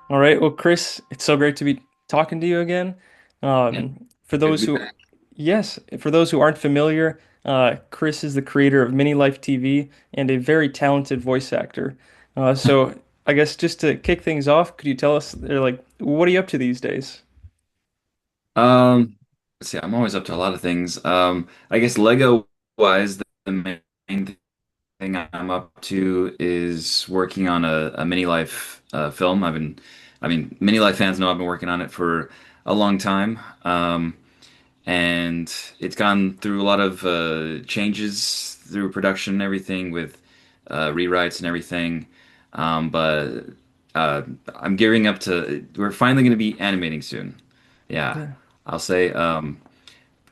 All right. Well, Chris, it's so great to be talking to you again. Yeah, For good to those be who, back. yes, for those who aren't familiar, Chris is the creator of Minilife TV and a very talented voice actor. So I guess just to kick things off, could you tell us, what are you up to these days? Um, let's see, I'm always up to a lot of things. I guess Lego wise, the main thing I'm up to is working on a mini life film. I mean, mini life fans know I've been working on it for a long time. And it's gone through a lot of changes through production and everything with rewrites and everything. But uh, I'm gearing up to, we're finally going to be animating soon. Yeah, Yeah. I'll say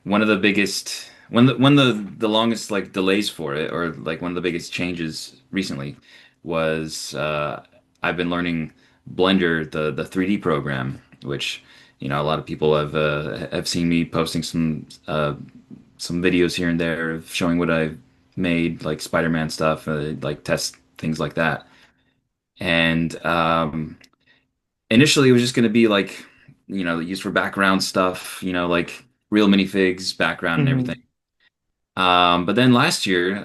one of the biggest, one of the longest like delays for it, or like one of the biggest changes recently was I've been learning Blender, the 3D program, which a lot of people have seen me posting some videos here and there of showing what I've made, like Spider-Man stuff, like test things like that. And initially, it was just going to be like, used for background stuff, like real minifigs, background and everything. Hmm. But then last year,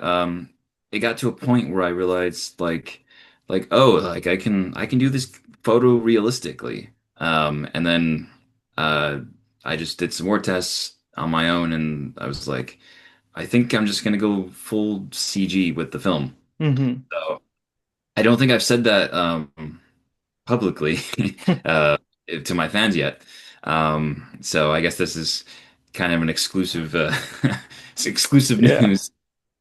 it got to a point where I realized oh, like I can do this photo realistically. And then uh, I just did some more tests on my own, and I was like, I think I'm just gonna go full CG with the film. Hmm. So I don't think I've said that publicly uh, to my fans yet. So I guess this is kind of an exclusive, it's exclusive Yeah. news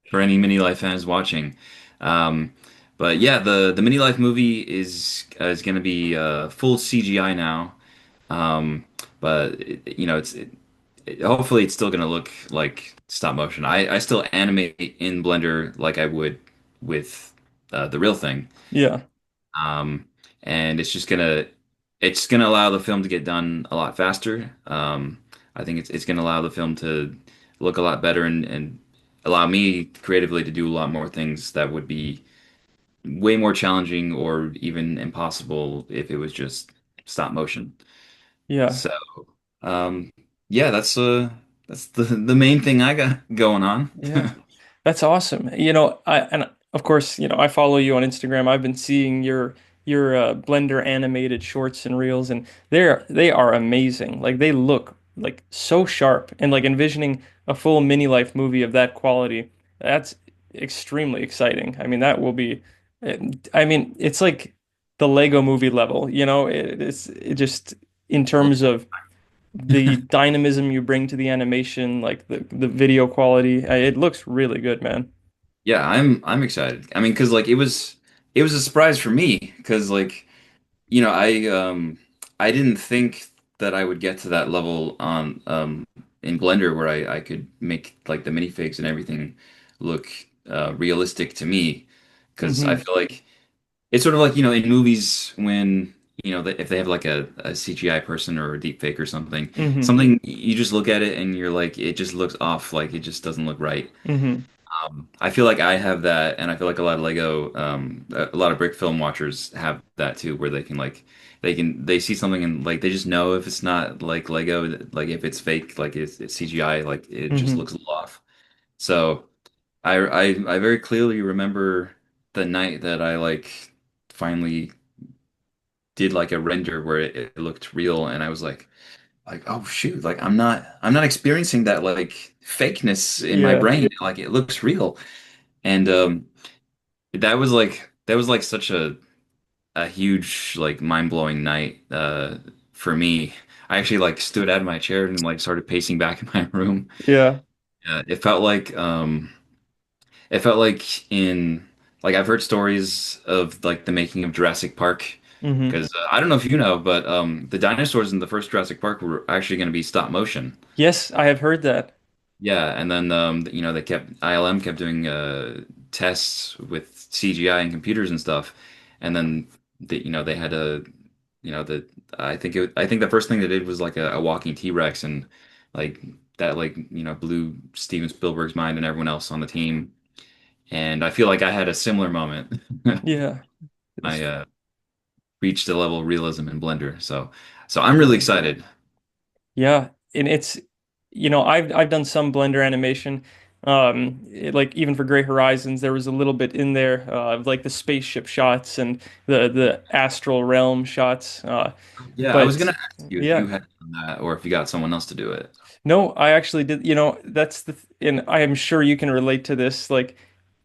for any Mini Life fans watching. Um, but yeah, the Mini Life movie is going to be full CGI now. Um, but hopefully it's still going to look like stop motion. I still animate in Blender like I would with the real thing. Yeah. Um, and it's gonna allow the film to get done a lot faster. I think it's gonna allow the film to look a lot better and allow me creatively to do a lot more things that would be way more challenging or even impossible if it was just stop motion. Yeah. So, um, yeah, that's the main thing I got going on. Yeah. That's awesome. And of course, I follow you on Instagram. I've been seeing your Blender animated shorts and reels, and they are amazing. Like they look like so sharp, and like envisioning a full mini life movie of that quality, that's extremely exciting. I mean, that will be, I mean, it's like the Lego movie level, it just in terms of the dynamism you bring to the animation, like the video quality. It looks really good, man. Yeah, I'm excited. I mean, because like it was a surprise for me because like I didn't think that I would get to that level on in Blender where I could make like the minifigs and everything look realistic to me because I Hmm. feel like it's sort of like in movies when if they have like a CGI person or a deep fake or Hmm. something you just look at it and you're like it just looks off, like it just doesn't look right. Hmm. I feel like I have that, and I feel like a lot of Lego, a lot of brick film watchers have that too, where they see something and like they just know if it's not like Lego, like if it's fake, like it's CGI, like it just Hmm. looks a little off. So I very clearly remember the night that I like finally did like a render where it looked real, and I was like oh shoot, like I'm not experiencing that like fakeness in my Yeah. brain, like it looks real. And that was like such a huge like mind-blowing night for me. I actually like stood out of my chair and like started pacing back in my room. Yeah. It felt like in like I've heard stories of like the making of Jurassic Park Hmm. because I don't know if you know, but the dinosaurs in the first Jurassic Park were actually going to be stop motion. Yes, I have heard that. Yeah, and then they kept ILM kept doing tests with CGI and computers and stuff, and then they had a the I think the first thing they did was like a walking T-Rex, and like that like blew Steven Spielberg's mind and everyone else on the team, and I feel like I had a similar moment. Yeah. I It's reach the level of realism in Blender. So I'm really excited. Yeah, and it's I've done some Blender animation. Like even for Gray Horizons, there was a little bit in there of like the spaceship shots and the astral realm shots. Yeah, I was But gonna ask you if you yeah, had done that or if you got someone else to do it. no, I actually did. That's and I am sure you can relate to this. Like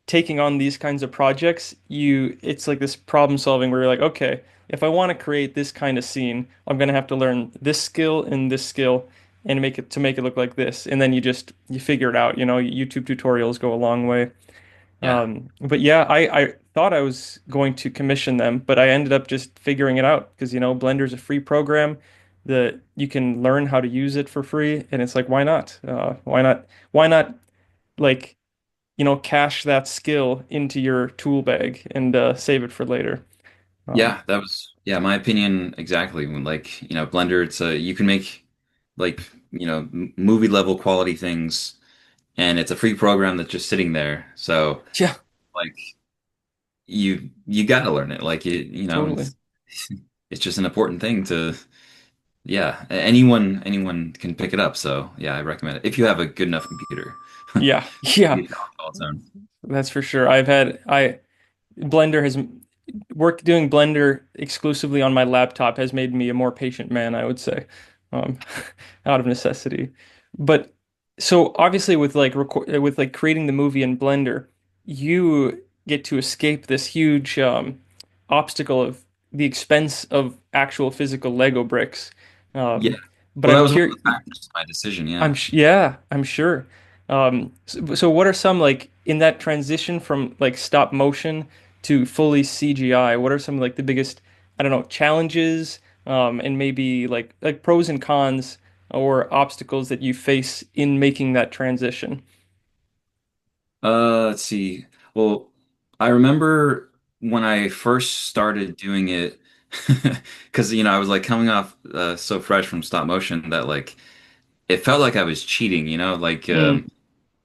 taking on these kinds of projects, it's like this problem solving where you're like, okay, if I want to create this kind of scene, I'm gonna have to learn this skill and this skill and make it look like this. And then you figure it out. YouTube tutorials go a long way. Yeah. But yeah, I thought I was going to commission them, but I ended up just figuring it out because Blender's a free program that you can learn how to use it for free, and it's like, why not? Why not like cash that skill into your tool bag and save it for later. Um, Yeah, that was yeah, my opinion exactly. When like, Blender, it's a you can make like, movie level quality things and it's a free program that's just sitting there. So yeah, like you gotta learn it. Like totally. it's just an important thing to yeah, anyone can pick it up. So yeah, I recommend it if you have a good enough computer. Yeah, yeah, Be on its own. that's for sure. I Blender has work doing Blender exclusively on my laptop has made me a more patient man, I would say, um, out of necessity. But so obviously with like creating the movie in Blender, you get to escape this huge obstacle of the expense of actual physical Lego bricks. Yeah. Um, but Well, that I'm was one of curious. the factors in my decision, I'm yeah. sh Yeah, I'm sure. So what are some like in that transition from like stop motion to fully CGI? What are some like the biggest, I don't know, challenges, and maybe like pros and cons or obstacles that you face in making that transition? Let's see. Well, I remember when I first started doing it, because I was like coming off so fresh from stop motion that like it felt like I was cheating, like Mm.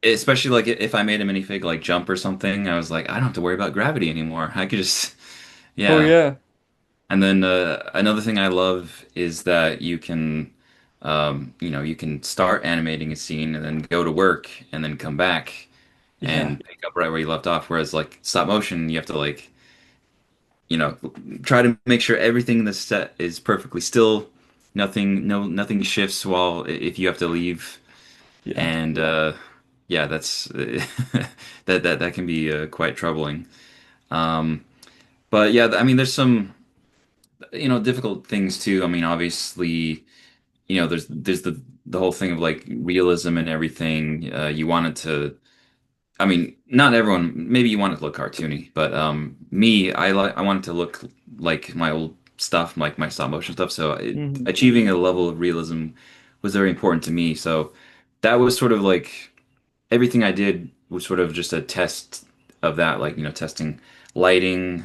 especially like if I made a minifig like jump or something, I was like, I don't have to worry about gravity anymore. I could just, Oh yeah. yeah. And then another thing I love is that you can start animating a scene and then go to work and then come back Yeah. and pick up right where you left off. Whereas like stop motion, you have to like, you know, try to make sure everything in the set is perfectly still. Nothing shifts while if you have to leave. Yeah. And yeah, that's that can be quite troubling. Um, but yeah, I mean, there's some difficult things too. I mean, obviously, there's the whole thing of like realism and everything. You want it to. I mean, not everyone. Maybe you want it to look cartoony, but me, I want it to look like my old stuff, like my stop motion stuff. So Hmm. achieving a level of realism was very important to me. So that was sort of like everything I did was sort of just a test of that, like testing lighting,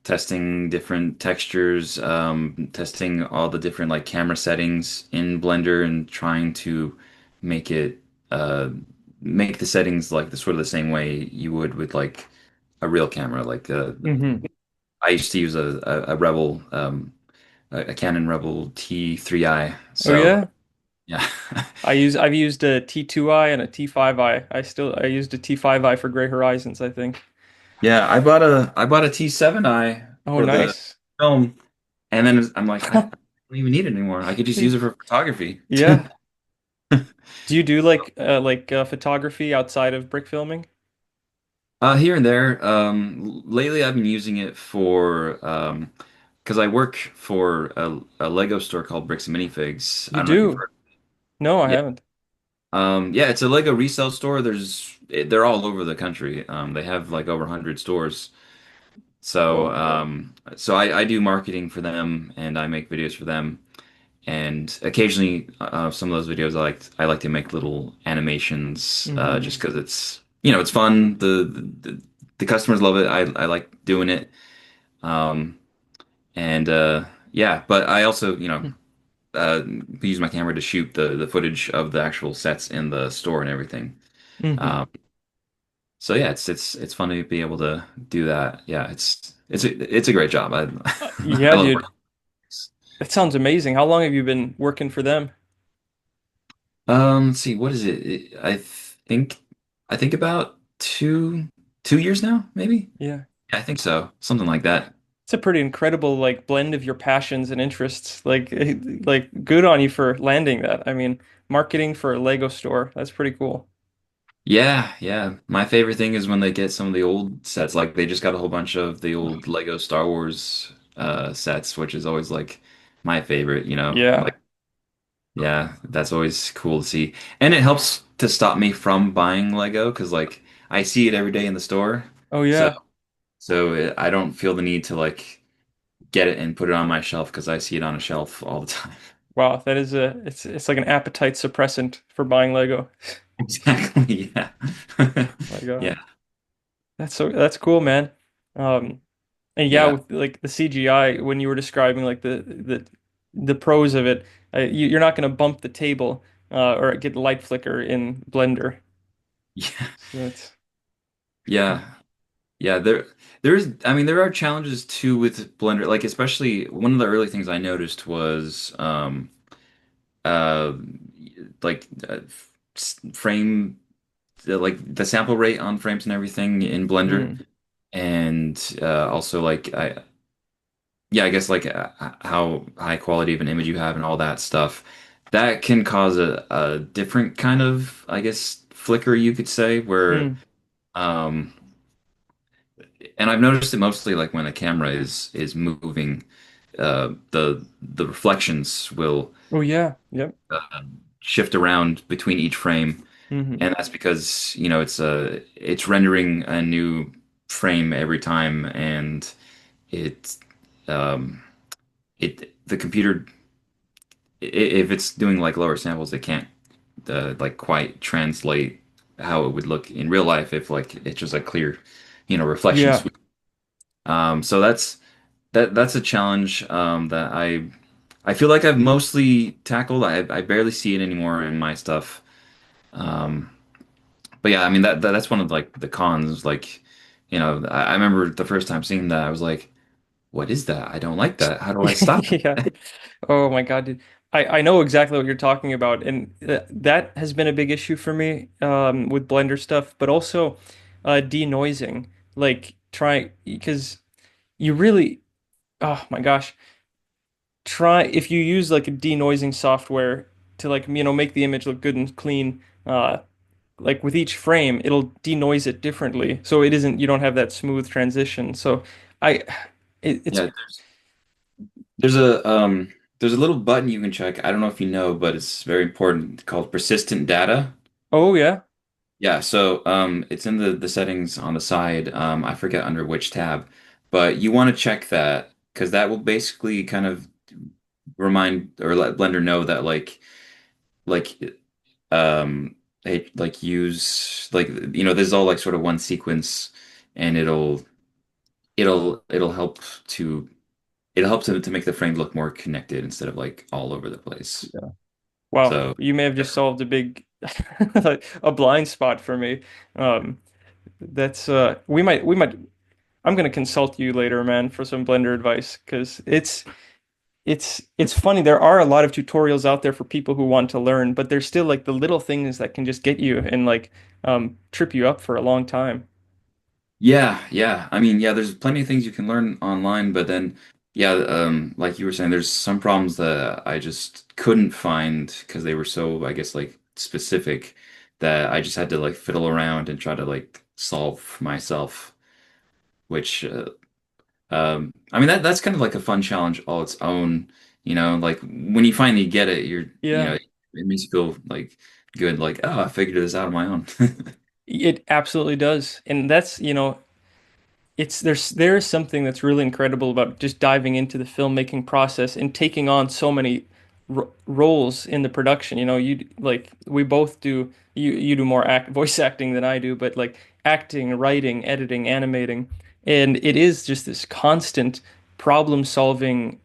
testing different textures, testing all the different like camera settings in Blender, and trying to make it uh, make the settings like the sort of the same way you would with like a real camera. Like Hmm. I used to use a Rebel, a Canon Rebel T3i. Oh So yeah. yeah. I've used a T2i and a T5i. I used a T5i for Gray Horizons, I think. Yeah, I bought a T7i Oh, for the nice. film, and then I'm like, I don't even need it anymore. I could just use it for photography. Yeah. Do you do like photography outside of brick filming? Here and there. Lately I've been using it for because I work for a Lego store called Bricks and Minifigs. I You don't know if you've do? heard. No, I Yeah. haven't. Yeah, it's a Lego resale store. They're all over the country. They have like over 100 stores. So Whoa. I do marketing for them and I make videos for them. And occasionally, some of those videos I like to make little animations, Hmm. just because it's fun. The customers love it. I like doing it. Um, and yeah, but I also use my camera to shoot the footage of the actual sets in the store and everything. Hmm. Um, so yeah, it's fun to be able to do that. Yeah, it's a great job. I I Yeah, love dude. working. That sounds amazing. How long have you been working for them? Let's see, what is it? Think I think about two years now, maybe. Yeah. Yeah, I think so, something like that. It's a pretty incredible like blend of your passions and interests. Like good on you for landing that. I mean, marketing for a Lego store. That's pretty cool. Yeah, yeah. My favorite thing is when they get some of the old sets. Like they just got a whole bunch of the old Lego Star Wars sets, which is always like my favorite, you know. Yeah. Like yeah, that's always cool to see. And it helps to stop me from buying Lego because like I see it every day in the store. Oh So yeah. I don't feel the need to like get it and put it on my shelf because I see it on a shelf all the time. Wow, that is a it's like an appetite suppressant for buying Lego. Exactly, yeah. My God. Yeah. That's cool, man. Um and yeah, Yeah. with like the CGI when you were describing like the pros of it, you're not going to bump the table or get light flicker in Blender. Yeah. So that's Yeah. Yeah, there's I mean there are challenges too with Blender. Like especially one of the early things I noticed was uh like frame like the sample rate on frames and everything in Blender mm, and also like I yeah, I guess like how high quality of an image you have and all that stuff. That can cause a different kind of I guess flicker you could say where mm. um and I've noticed it mostly like when a camera is moving, the reflections will Oh yeah, yep. shift around between each frame, Hmm. and that's because you know it's rendering a new frame every time, and it um, it the computer if it's doing like lower samples, it can't like quite translate how it would look in real life if like it's just a clear, you know, reflection Yeah. sweep. So that's a challenge that I feel like I've mostly tackled. I barely see it anymore in my stuff. Um, but yeah, I mean that's one of like the cons. Like, you know, I remember the first time seeing that, I was like, "What is that? I don't like that. How do I stop Yeah. it?" Oh my God, dude. I know exactly what you're talking about, and that has been a big issue for me with Blender stuff, but also denoising. Like try because you really, oh my gosh, try if you use like a denoising software to like make the image look good and clean. Like with each frame, it'll denoise it differently, so it isn't you don't have that smooth transition. So I, it's Yeah, there's a little button you can check. I don't know if you know, but it's very important called persistent data. oh yeah. Yeah, so it's in the settings on the side. I forget under which tab, but you want to check that because that will basically kind of remind or let Blender know that like they like use like you know there's all like sort of one sequence, and it'll help to to make the frame look more connected instead of like all over the place. Wow, So you may have just solved a big a blind spot for me. Um, that's we might I'm gonna consult you later, man, for some Blender advice because it's funny. There are a lot of tutorials out there for people who want to learn, but there's still like the little things that can just get you and like trip you up for a long time. yeah, yeah. I mean, yeah, there's plenty of things you can learn online, but then, yeah, like you were saying, there's some problems that I just couldn't find because they were so, I guess, like specific that I just had to like fiddle around and try to like solve myself, which, I mean, that's kind of like a fun challenge all its own, you know, like when you finally get it, you know, Yeah. it makes you feel like good, like, oh, I figured this out on my own. It absolutely does. And that's, it's there is something that's really incredible about just diving into the filmmaking process and taking on so many roles in the production. You like we both do you do more voice acting than I do, but like acting, writing, editing, animating, and it is just this constant problem solving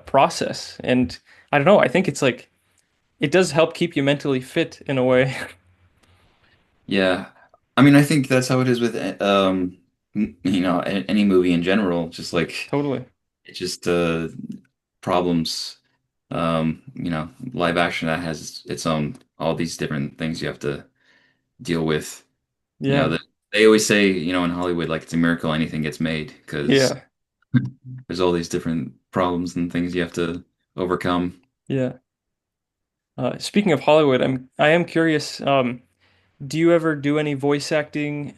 process. And I don't know, I think it's like it does help keep you mentally fit in a way. Yeah. I mean, I think that's how it is with any movie in general, just like Totally. it's just problems. Live action that has its own all these different things you have to deal with. You know, Yeah. they always say, in Hollywood, like it's a miracle anything gets made because Yeah. there's all these different problems and things you have to overcome. Yeah. Speaking of Hollywood, I am curious. Do you ever do any voice acting?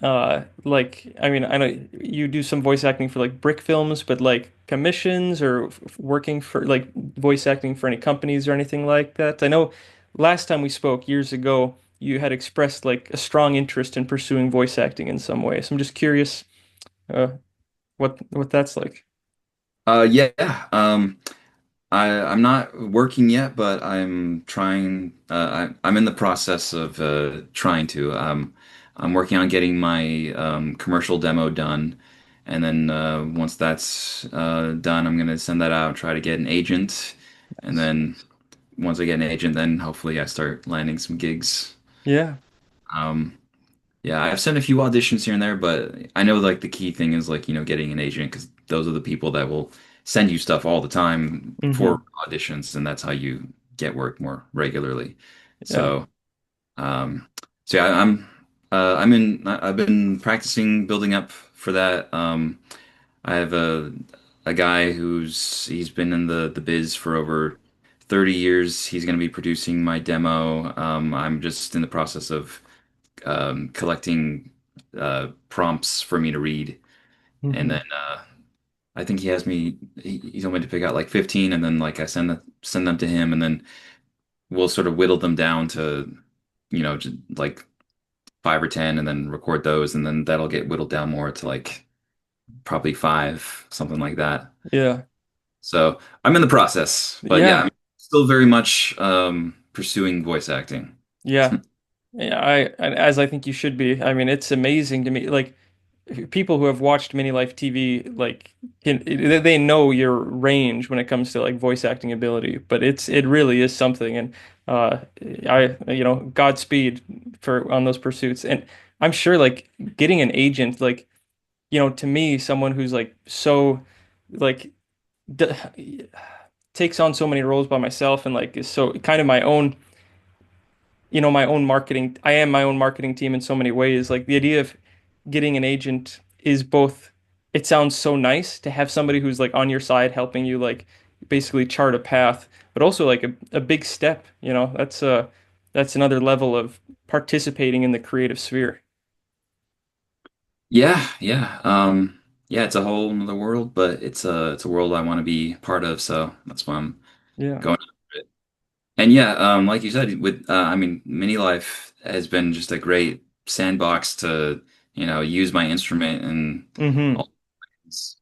Like, I mean, I know you do some voice acting for like brick films, but like commissions or working for like voice acting for any companies or anything like that. I know last time we spoke years ago, you had expressed like a strong interest in pursuing voice acting in some way. So I'm just curious, uh, what that's like. Yeah. I'm not working yet, but I'm trying. I'm in the process of trying to. I'm working on getting my commercial demo done, and then once that's done, I'm gonna send that out and try to get an agent, and Nice. then once I get an agent, then hopefully I start landing some gigs. Yeah. Um, yeah, I've sent a few auditions here and there, but I know like the key thing is like, getting an agent because those are the people that will send you stuff all the time for Mm-hmm. auditions, and that's how you get work more regularly. Yeah. So, um, so yeah, I've been practicing building up for that. I have a guy he's been in the biz for over 30 years. He's going to be producing my demo. I'm just in the process of collecting prompts for me to read, and Mm-hmm. then I think he has me. He told me to pick out like 15, and then like I send them to him, and then we'll sort of whittle them down to, just like 5 or 10, and then record those, and then that'll get whittled down more to like probably five, something like that. Yeah. So I'm in the process, but yeah, I'm Yeah. still very much pursuing voice acting. Yeah. Yeah, as I think you should be. I mean, it's amazing to me. Like people who have watched Minilife TV, like they know your range when it comes to like voice acting ability. But it really is something. And uh, Godspeed for on those pursuits. And I'm sure like getting an agent, like to me, someone who's like so like d takes on so many roles by myself and like is so kind of my own my own marketing. I am my own marketing team in so many ways. Like the idea of getting an agent is both, it sounds so nice to have somebody who's like on your side helping you like basically chart a path, but also like a big step, that's another level of participating in the creative sphere. Yeah, yeah. Yeah, it's a whole another world, but it's a world I want to be part of, so that's why I'm Yeah. going after it. And yeah, like you said, I mean, Mini Life has been just a great sandbox to, use my instrument and Mm-hmm. all things.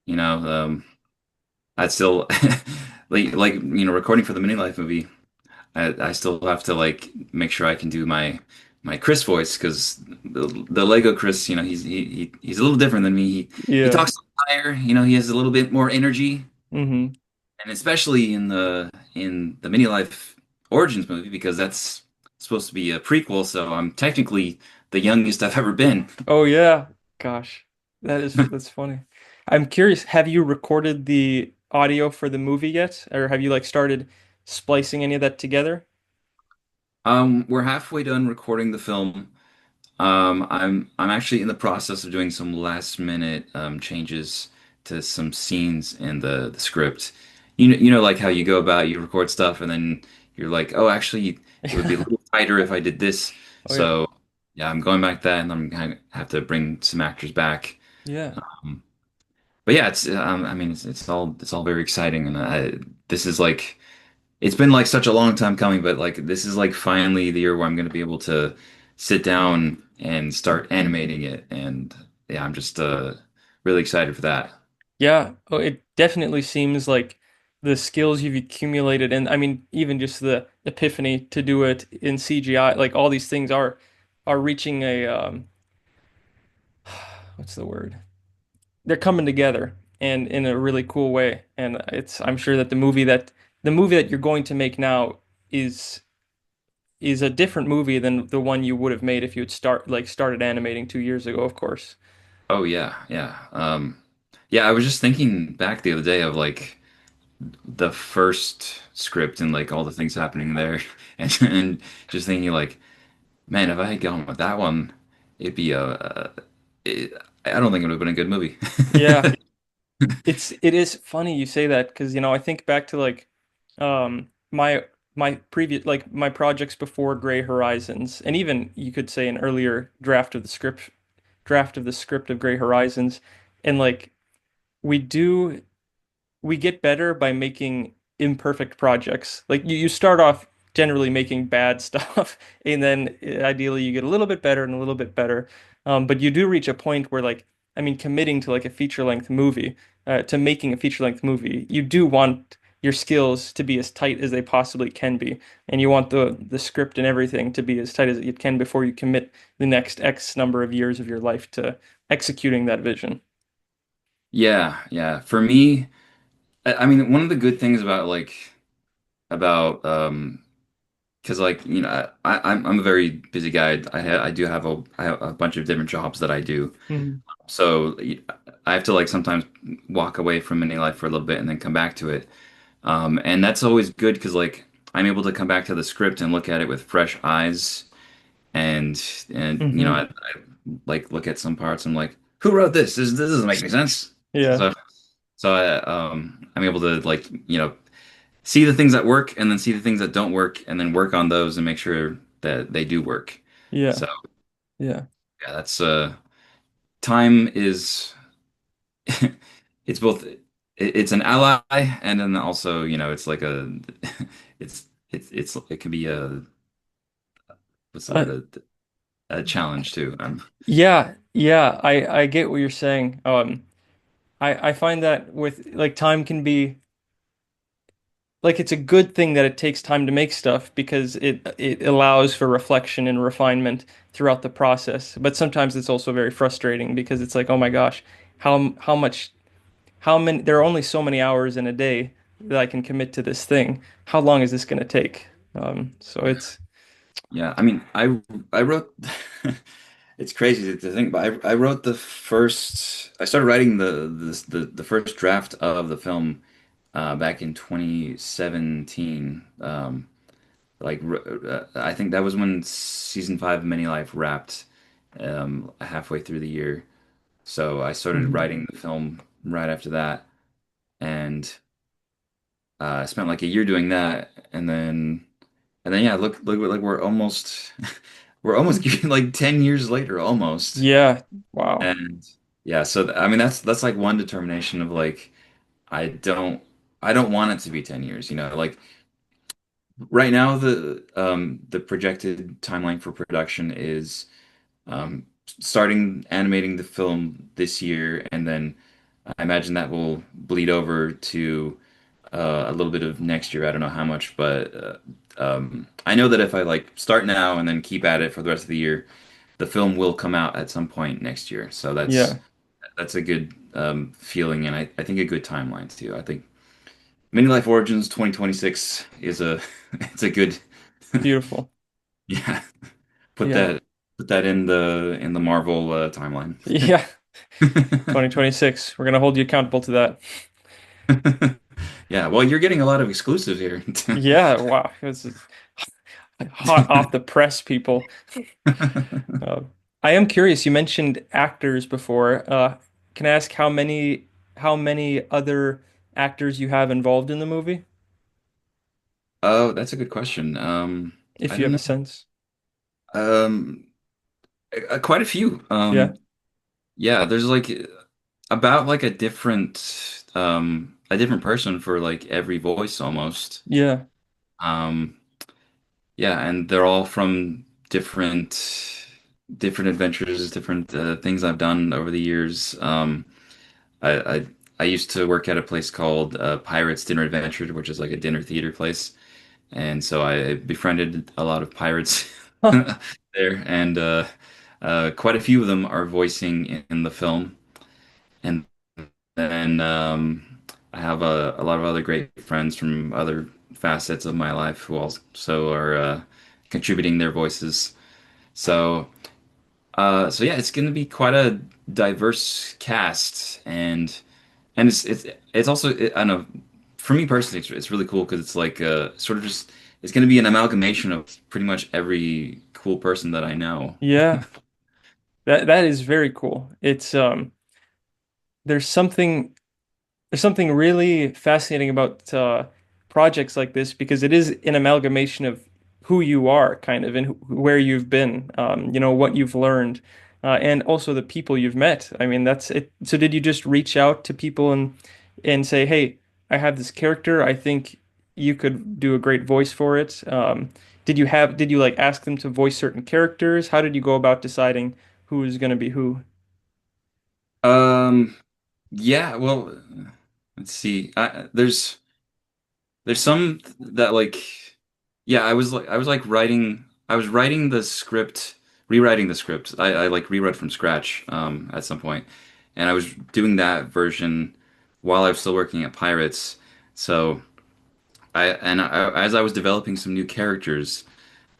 You know, I still recording for the Mini Life movie. I still have to like make sure I can do my Chris voice because the Lego Chris, he's a little different than me. He Yeah. talks higher, he has a little bit more energy, Mm-hmm. and especially in the Mini Life Origins movie because that's supposed to be a prequel, so I'm technically the youngest I've ever been. Oh yeah. Gosh. That's funny. I'm curious, have you recorded the audio for the movie yet? Or have you like started splicing any of that together? We're halfway done recording the film. I'm actually in the process of doing some last minute changes to some scenes in the script. Like how you go about, you record stuff, and then you're like, oh, actually, it would be a little tighter if I did this. Oh yeah. So yeah, I'm going back to that, and I'm gonna have to bring some actors back. Yeah. Um, but yeah, I mean, it's all very exciting, and this is like it's been like such a long time coming, but like this is like finally the year where I'm going to be able to sit down and start animating it, and yeah, I'm just really excited for that. Yeah. Oh, it definitely seems like the skills you've accumulated, and I mean, even just the epiphany to do it in CGI, like all these things are reaching a what's the word? They're coming together and in a really cool way. And I'm sure that the movie that you're going to make now is is a different movie than the one you would have made if you had started animating 2 years ago, of course. Oh yeah, yeah. Yeah, I was just thinking back the other day of like the first script and like all the things happening there, and just thinking like, man, if I had gone with that one, it'd be it, I don't think it would have been a good movie. Yeah, it is funny you say that because I think back to like my previous like my projects before Gray Horizons, and even you could say an earlier draft of the script of Gray Horizons, and like we do we get better by making imperfect projects. Like you start off generally making bad stuff, and then ideally you get a little bit better and a little bit better. But you do reach a point where, like, I mean, committing to like a feature-length movie, to making a feature-length movie, you do want your skills to be as tight as they possibly can be, and you want the script and everything to be as tight as it can before you commit the next X number of years of your life to executing that vision. Yeah, yeah. For me, I mean, one of the good things about like about because like I'm a very busy guy. I do have a bunch of different jobs that I do. Mhm. So I have to like sometimes walk away from mini life for a little bit and then come back to it. And that's always good because like I'm able to come back to the script and look at it with fresh eyes and Hmm. I like look at some parts. I'm like, who wrote this? This doesn't make any sense. Yeah, So I'm able to like see the things that work and then see the things that don't work and then work on those and make sure that they do work. yeah, So yeah. yeah, that's time is it's both it's an ally and then also it's like a it can be a what's the Uh, word a challenge too. yeah, yeah, I get what you're saying. I find that with like time can be like it's a good thing that it takes time to make stuff because it allows for reflection and refinement throughout the process. But sometimes it's also very frustrating because it's like, oh my gosh, how much how many there are only so many hours in a day that I can commit to this thing. How long is this going to take? So it's Yeah, I mean, I wrote. It's crazy to think, but I wrote the first. I started writing the first draft of the film back in 2017. I think that was when season five of Mini Life wrapped halfway through the year. So I started Mhm. writing the film right after that, and I spent like a year doing that, and then yeah, look like we're almost we're almost like 10 years later almost. Yeah, wow. And yeah, so I mean that's like one determination of like I don't I don't want it to be 10 years, like right now the projected timeline for production is starting animating the film this year, and then I imagine that will bleed over to a little bit of next year. I don't know how much, but I know that if I like start now and then keep at it for the rest of the year, the film will come out at some point next year. So that's Yeah, that's a good feeling, and I think a good timeline too. I think Mini Life Origins 2026 is a it's a good beautiful. yeah. Put Yeah. that put that in the Marvel timeline. Yeah. 2026. We're gonna hold you accountable to that. Yeah, well, you're getting a lot of exclusives here. Yeah, wow. This is hot off the press, people. Uh, I am curious. You mentioned actors before. Can I ask how many other actors you have involved in the movie, Oh, that's a good question. I if you don't have a know. sense? Um, quite a few. Yeah. Yeah, there's like about like a different person for like every voice almost. Yeah. Um, yeah, and they're all from different adventures, different things I've done over the years. I used to work at a place called Pirates Dinner Adventure, which is like a dinner theater place, and so I befriended a lot of pirates Huh. there, and quite a few of them are voicing in the film. And then I have a lot of other great friends from other facets of my life who also are contributing their voices. So So yeah, it's going to be quite a diverse cast, and it's also I don't know. For me personally, it's really cool because it's like sort of just it's going to be an amalgamation of pretty much every cool person that I know. Yeah, that is very cool. It's there's something there's something really fascinating about projects like this because it is an amalgamation of who you are, kind of, and where you've been, what you've learned, and also the people you've met. I mean, that's it. So, did you just reach out to people and say, "Hey, I have this character. I think you could do a great voice for it." Did you like ask them to voice certain characters? How did you go about deciding who is going to be who? Um, yeah, well, let's see. There's some that like yeah, I was like writing the script, rewriting the script. I like rewrote from scratch at some point. And I was doing that version while I was still working at Pirates. So as I was developing some new characters,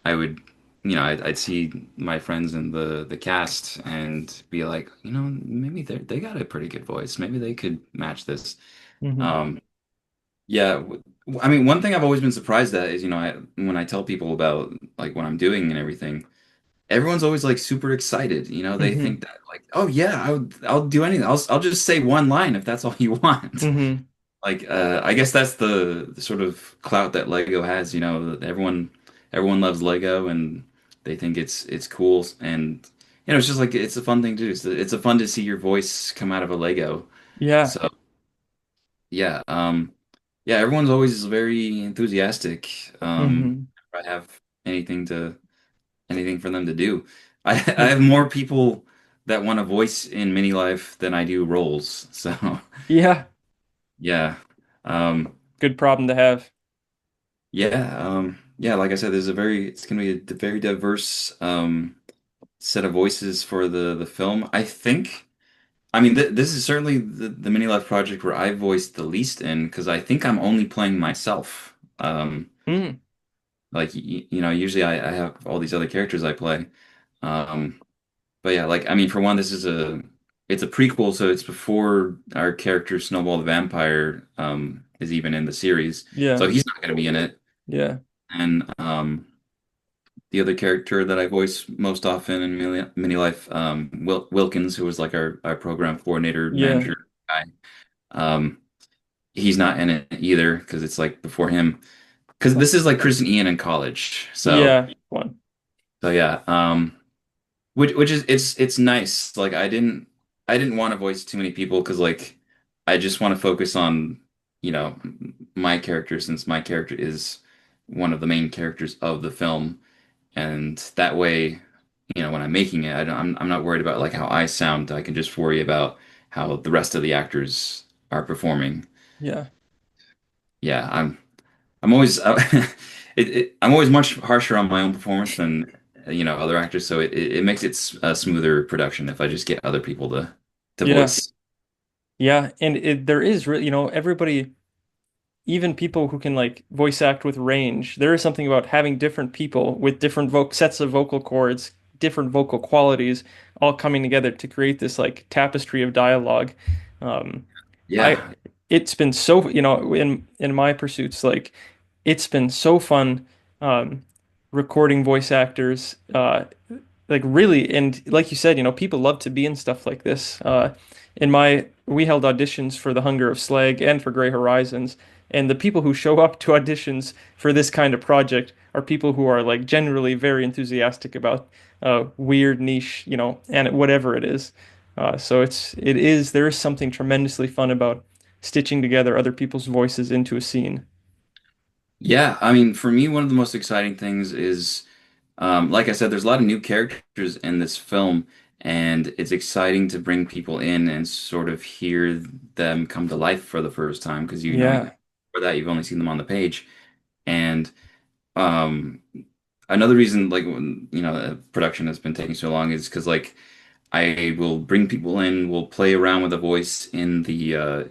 I would I'd see my friends in the cast and be like, maybe they got a pretty good voice. Maybe they could match this. Hmm. Um yeah, I mean, one thing I've always been surprised at is, when I tell people about like what I'm doing and everything, everyone's always like super excited. They Hmm. think that like, oh yeah, I'll do anything. I'll just say one line if that's all you want. Hmm. Like, I guess that's the sort of clout that Lego has. That everyone loves Lego and they think it's cool and it's just like it's a fun thing to do. It's a fun to see your voice come out of a Lego. Yeah. So yeah, yeah, everyone's always very enthusiastic. Hmm. If I have anything for them to do. I have more people that want a voice in Minilife than I do roles. So Yeah. yeah. Um, Good problem to have. yeah, like I said, it's gonna be a very diverse set of voices for the film. I mean, this is certainly the Minilife project where I voiced the least in because I think I'm only playing myself. Mm. Like usually I have all these other characters I play. Um, but yeah, like I mean, for one, it's a prequel, so it's before our character Snowball the Vampire is even in the series, Yeah. so he's not going to be in it. Yeah. And the other character that I voice most often in Mini Life, Wilkins, who was like our program coordinator Yeah. manager guy, um, he's not in it either because it's like before him. Because Oh, this is like Chris and Ian in college, yeah. One. so yeah. Which is it's nice. Like I didn't want to voice too many people because like I just want to focus on my character since my character is one of the main characters of the film, and that way when I'm making it I'm not worried about like how I sound. I can just worry about how the rest of the actors are performing. Yeah. Yeah, I'm always I'm always much harsher on my own performance than other actors, so it makes it a smoother production if I just get other people to Yeah. voice. Yeah. And there is really, everybody, even people who can like voice act with range, there is something about having different people with different sets of vocal cords, different vocal qualities, all coming together to create this like tapestry of dialogue. Um, I Yeah, it's been so, in my pursuits, like it's been so fun um, recording voice actors. Like really, and like you said, people love to be in stuff like this. We held auditions for The Hunger of Slag and for Gray Horizons, and the people who show up to auditions for this kind of project are people who are like generally very enthusiastic about weird niche, and whatever it is. So there is something tremendously fun about stitching together other people's voices into a scene. yeah. I mean, for me, one of the most exciting things is, like I said, there's a lot of new characters in this film, and it's exciting to bring people in and sort of hear them come to life for the first time because Yeah. for that you've only seen them on the page. And um, another reason, like when production has been taking so long, is because like I will bring people in, we'll play around with a voice in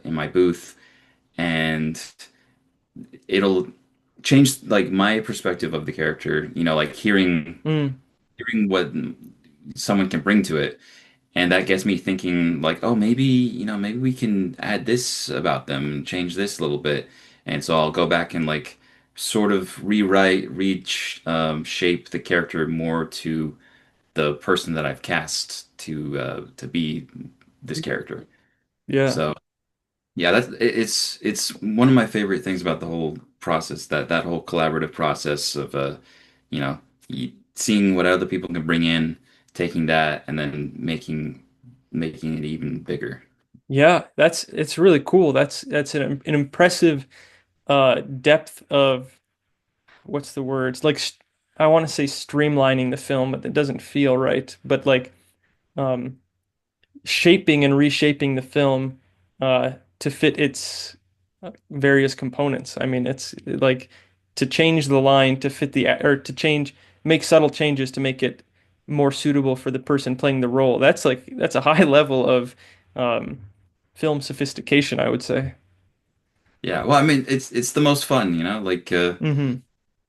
my booth, and it'll change like my perspective of the character. Like hearing Mm. hearing what someone can bring to it. And that gets me thinking like, oh, maybe, maybe we can add this about them and change this a little bit. And so I'll go back and like sort of rewrite, shape the character more to the person that I've cast to be this character. Yeah. So yeah, it's one of my favorite things about the whole process, that whole collaborative process of you know, seeing what other people can bring in, taking that and then making it even bigger. Yeah, that's it's really cool. That's an impressive depth of what's the word? It's like I want to say streamlining the film, but it doesn't feel right. But like um shaping and reshaping the film to fit its various components. I mean, it's like to change the line to fit or to make subtle changes to make it more suitable for the person playing the role. That's a high level of um, film sophistication, I would say. Yeah, well, I mean, it's the most fun, like Hmm.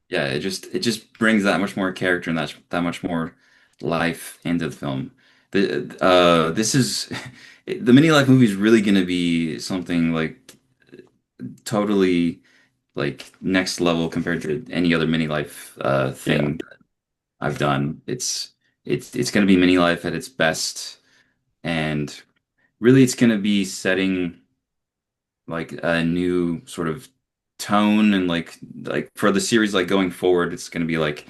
yeah, it just brings that much more character and that much more life into the film. This is the mini life movie is really going to be something like totally like next level compared to any other mini life Yeah. thing I've done. It's going to be mini life at its best, and really, it's going to be setting like a new sort of tone and like for the series like going forward, it's going to be like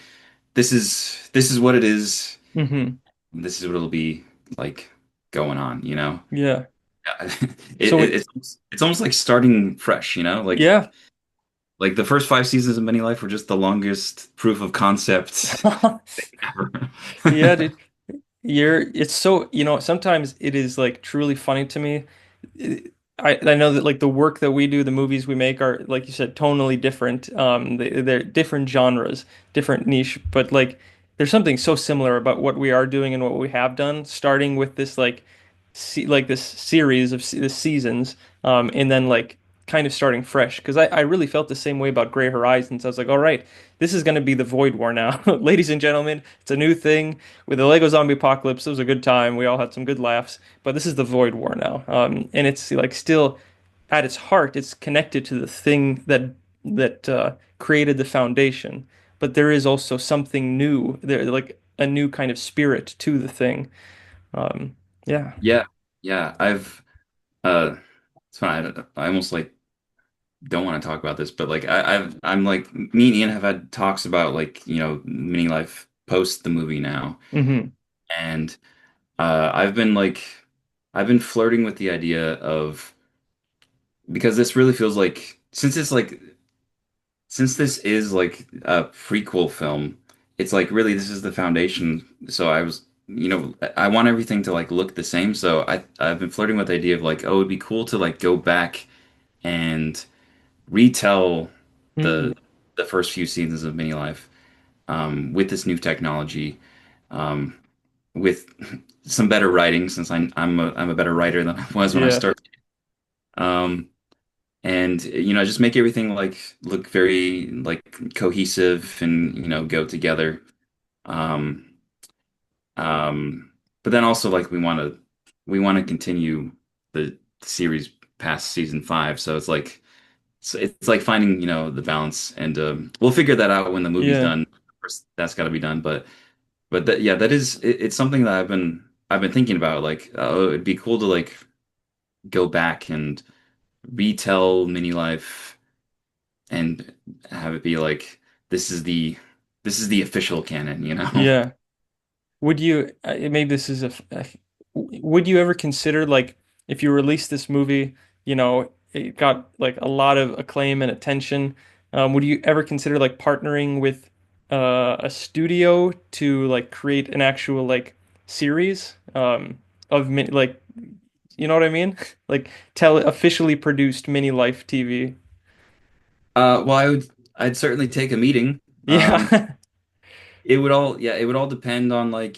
this is what it is. Hmm. This is what it'll be like going on, you know? Yeah. Yeah. So It's almost like starting fresh, you know? yeah. Like the first 5 seasons of Many Life were just the longest proof of concept ever. Yeah, dude. It's so, sometimes it is like truly funny to me. I know that like the work that we do, the movies we make are, like you said, tonally different. They're different genres, different niche, but like there's something so similar about what we are doing and what we have done, starting with this like this series of the seasons, and then like kind of starting fresh. Because I really felt the same way about Gray Horizons. I was like, all right, this is going to be the Void War now, ladies and gentlemen. It's a new thing with the Lego Zombie Apocalypse. It was a good time. We all had some good laughs, but this is the Void War now, and it's like still at its heart, it's connected to the thing that created the foundation. But there is also something new there, like a new kind of spirit to the thing. Um, yeah. Yeah. Yeah, uh it's fine. I almost like don't want to talk about this, but like I'm like me and Ian have had talks about like, Mini Life post the movie now. Hmm. And I've been flirting with the idea of because this really feels like since this is like a prequel film, it's like really this is the foundation. So I want everything to like look the same. So I've been flirting with the idea of like, oh, it'd be cool to like go back and retell Hmm. the the first few seasons of Mini Life with this new technology, um, with some better writing since I'm a better writer than I was when I Yeah. started. Um, and just make everything like look very like cohesive and go together. Um, but then also like we want to continue the series past season 5, so it's like finding the balance, and we'll figure that out when the movie's Yeah. done. Of course, that's got to be done, but that yeah, that is it's something that I've been thinking about. Like, oh, it'd be cool to like go back and retell Mini Life and have it be like this is the this is the official canon, you know? Yeah. Would you, maybe this is would you ever consider like if you release this movie, it got like a lot of acclaim and attention, would you ever consider like partnering with a studio to like create an actual like series like you know what I mean? Like tell officially produced mini life TV. Well, I'd certainly take a meeting. Yeah. It would all depend on like,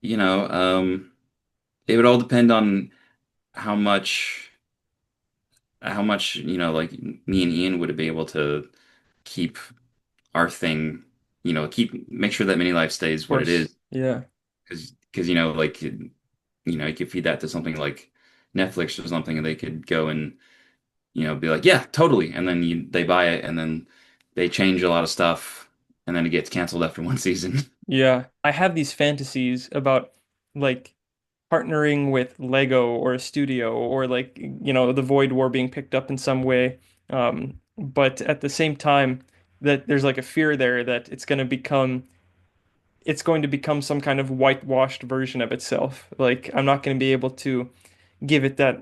you know, it would all depend on how much like me and Ian would be able to keep our thing, keep make sure that Mini Life Of stays what it course. is. Yeah. because like you could feed that to something like Netflix or something, and they could go and be like, yeah, totally, and then they buy it, and then they change a lot of stuff, and then it gets canceled after one season. Yeah. I have these fantasies about like partnering with Lego or a studio or like, the Void War being picked up in some way. But at the same time, that there's like a fear there that it's going to become some kind of whitewashed version of itself. Like I'm not going to be able to give it that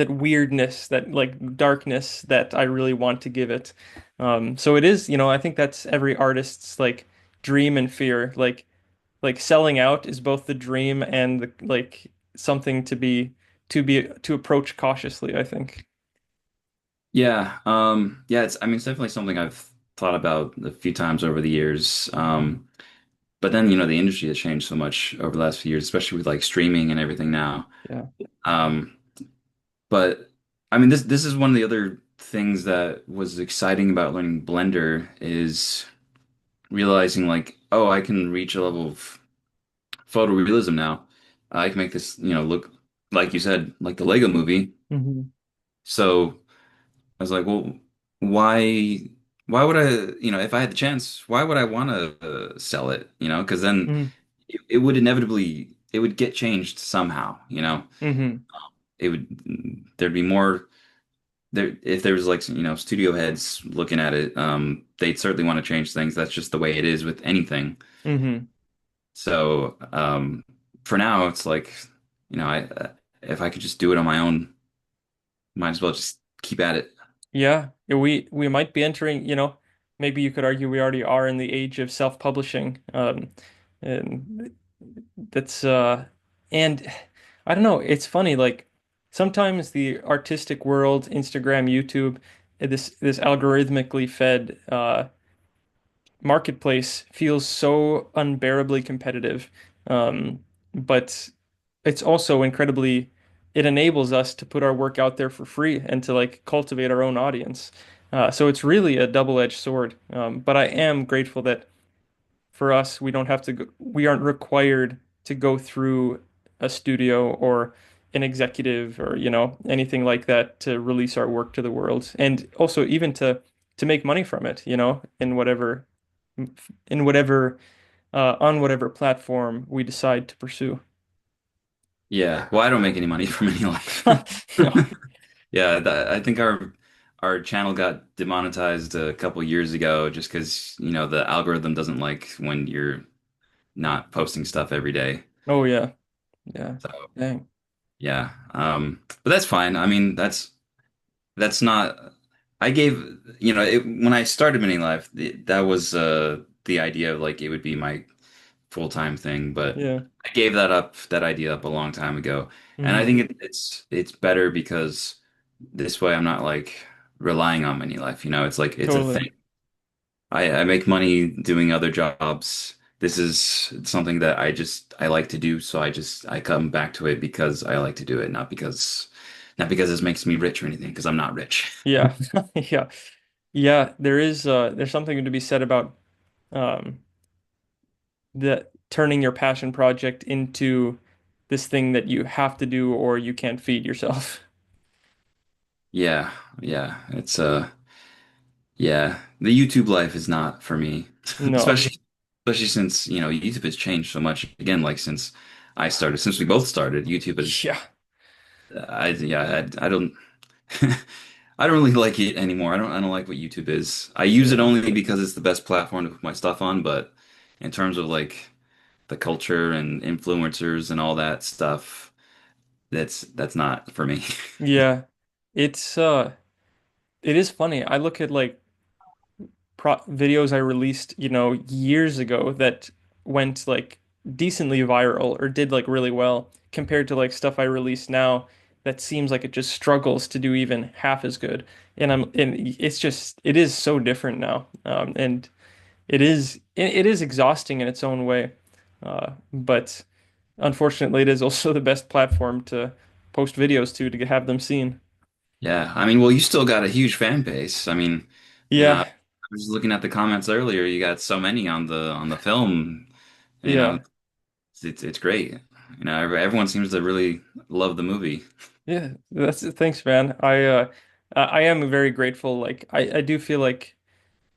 weirdness, that like darkness that I really want to give it. So it is, I think that's every artist's like dream and fear. Like selling out is both the dream and the like something to approach cautiously, I think. Yeah, yeah, it's definitely something I've thought about a few times over the years. But then, the industry has changed so much over the last few years, especially with like streaming and everything now. Yeah. Um, but I mean, this is one of the other things that was exciting about learning Blender is realizing like, oh, I can reach a level of photorealism now. I can make this, look like you said, like the Lego movie. Hmm. So I was like, well, why, why would I, if I had the chance, why would I want to sell it? Because then Hmm. it would inevitably, it would get changed somehow. Hmm. It would, there'd be more there, if there was like, studio heads looking at it, they'd certainly want to change things. That's just the way it is with anything. Hmm. So, for now, it's like, if I could just do it on my own, might as well just keep at it. Yeah, we might be entering, maybe you could argue we already are in the age of self-publishing. And that's and I don't know, it's funny, like sometimes the artistic world, Instagram, YouTube, this algorithmically fed marketplace feels so unbearably competitive. Um, but it's also it enables us to put our work out there for free and to like cultivate our own audience. So it's really a double-edged sword. But I am grateful that for us, we aren't required to go through a studio or an executive or, anything like that to release our work to the world. And also even to make money from it, in whatever on whatever platform we decide to pursue. Yeah. Well, I don't make any money from any life. No. Yeah, I think our channel got demonetized a couple years ago just because, the algorithm doesn't like when you're not posting stuff every day. Oh yeah. Yeah. So, Dang. yeah. But that's fine. I mean, that's not I gave, when I started Minilife, that was the idea of like it would be my full-time thing, but Yeah. I gave that idea up a long time ago. And I Hmm. think it's better because this way I'm not like relying on Minilife, it's like it's a Totally. thing. I make money doing other jobs. This is something that I like to do, so I come back to it because I like to do it, not because this makes me rich or anything, because I'm not rich. Yeah. Yeah. Yeah. There's something to be said about um the turning your passion project into this thing that you have to do or you can't feed yourself. Yeah, yeah. Yeah, the YouTube life is not for me, No. especially since, YouTube has changed so much again, like since we both started, YouTube is Yeah. I don't I don't really like it anymore. I don't like what YouTube is. I use it Yeah. only because it's the best platform to put my stuff on, but in terms of like the culture and influencers and all that stuff, that's not for me. Yeah. It's it is funny. I look at like videos I released, years ago that went like decently viral or did like really well compared to like stuff I release now that seems like it just struggles to do even half as good. And it is so different now. And it is exhausting in its own way. But unfortunately, it is also the best platform to post videos to have them seen. Yeah, I mean, well, you still got a huge fan base. I mean, I Yeah, was looking at the comments earlier. You got so many on the film, you know. yeah. it's great. You know, everyone seems to really love the movie. Yeah, that's thanks, man. I am very grateful. Like I do feel like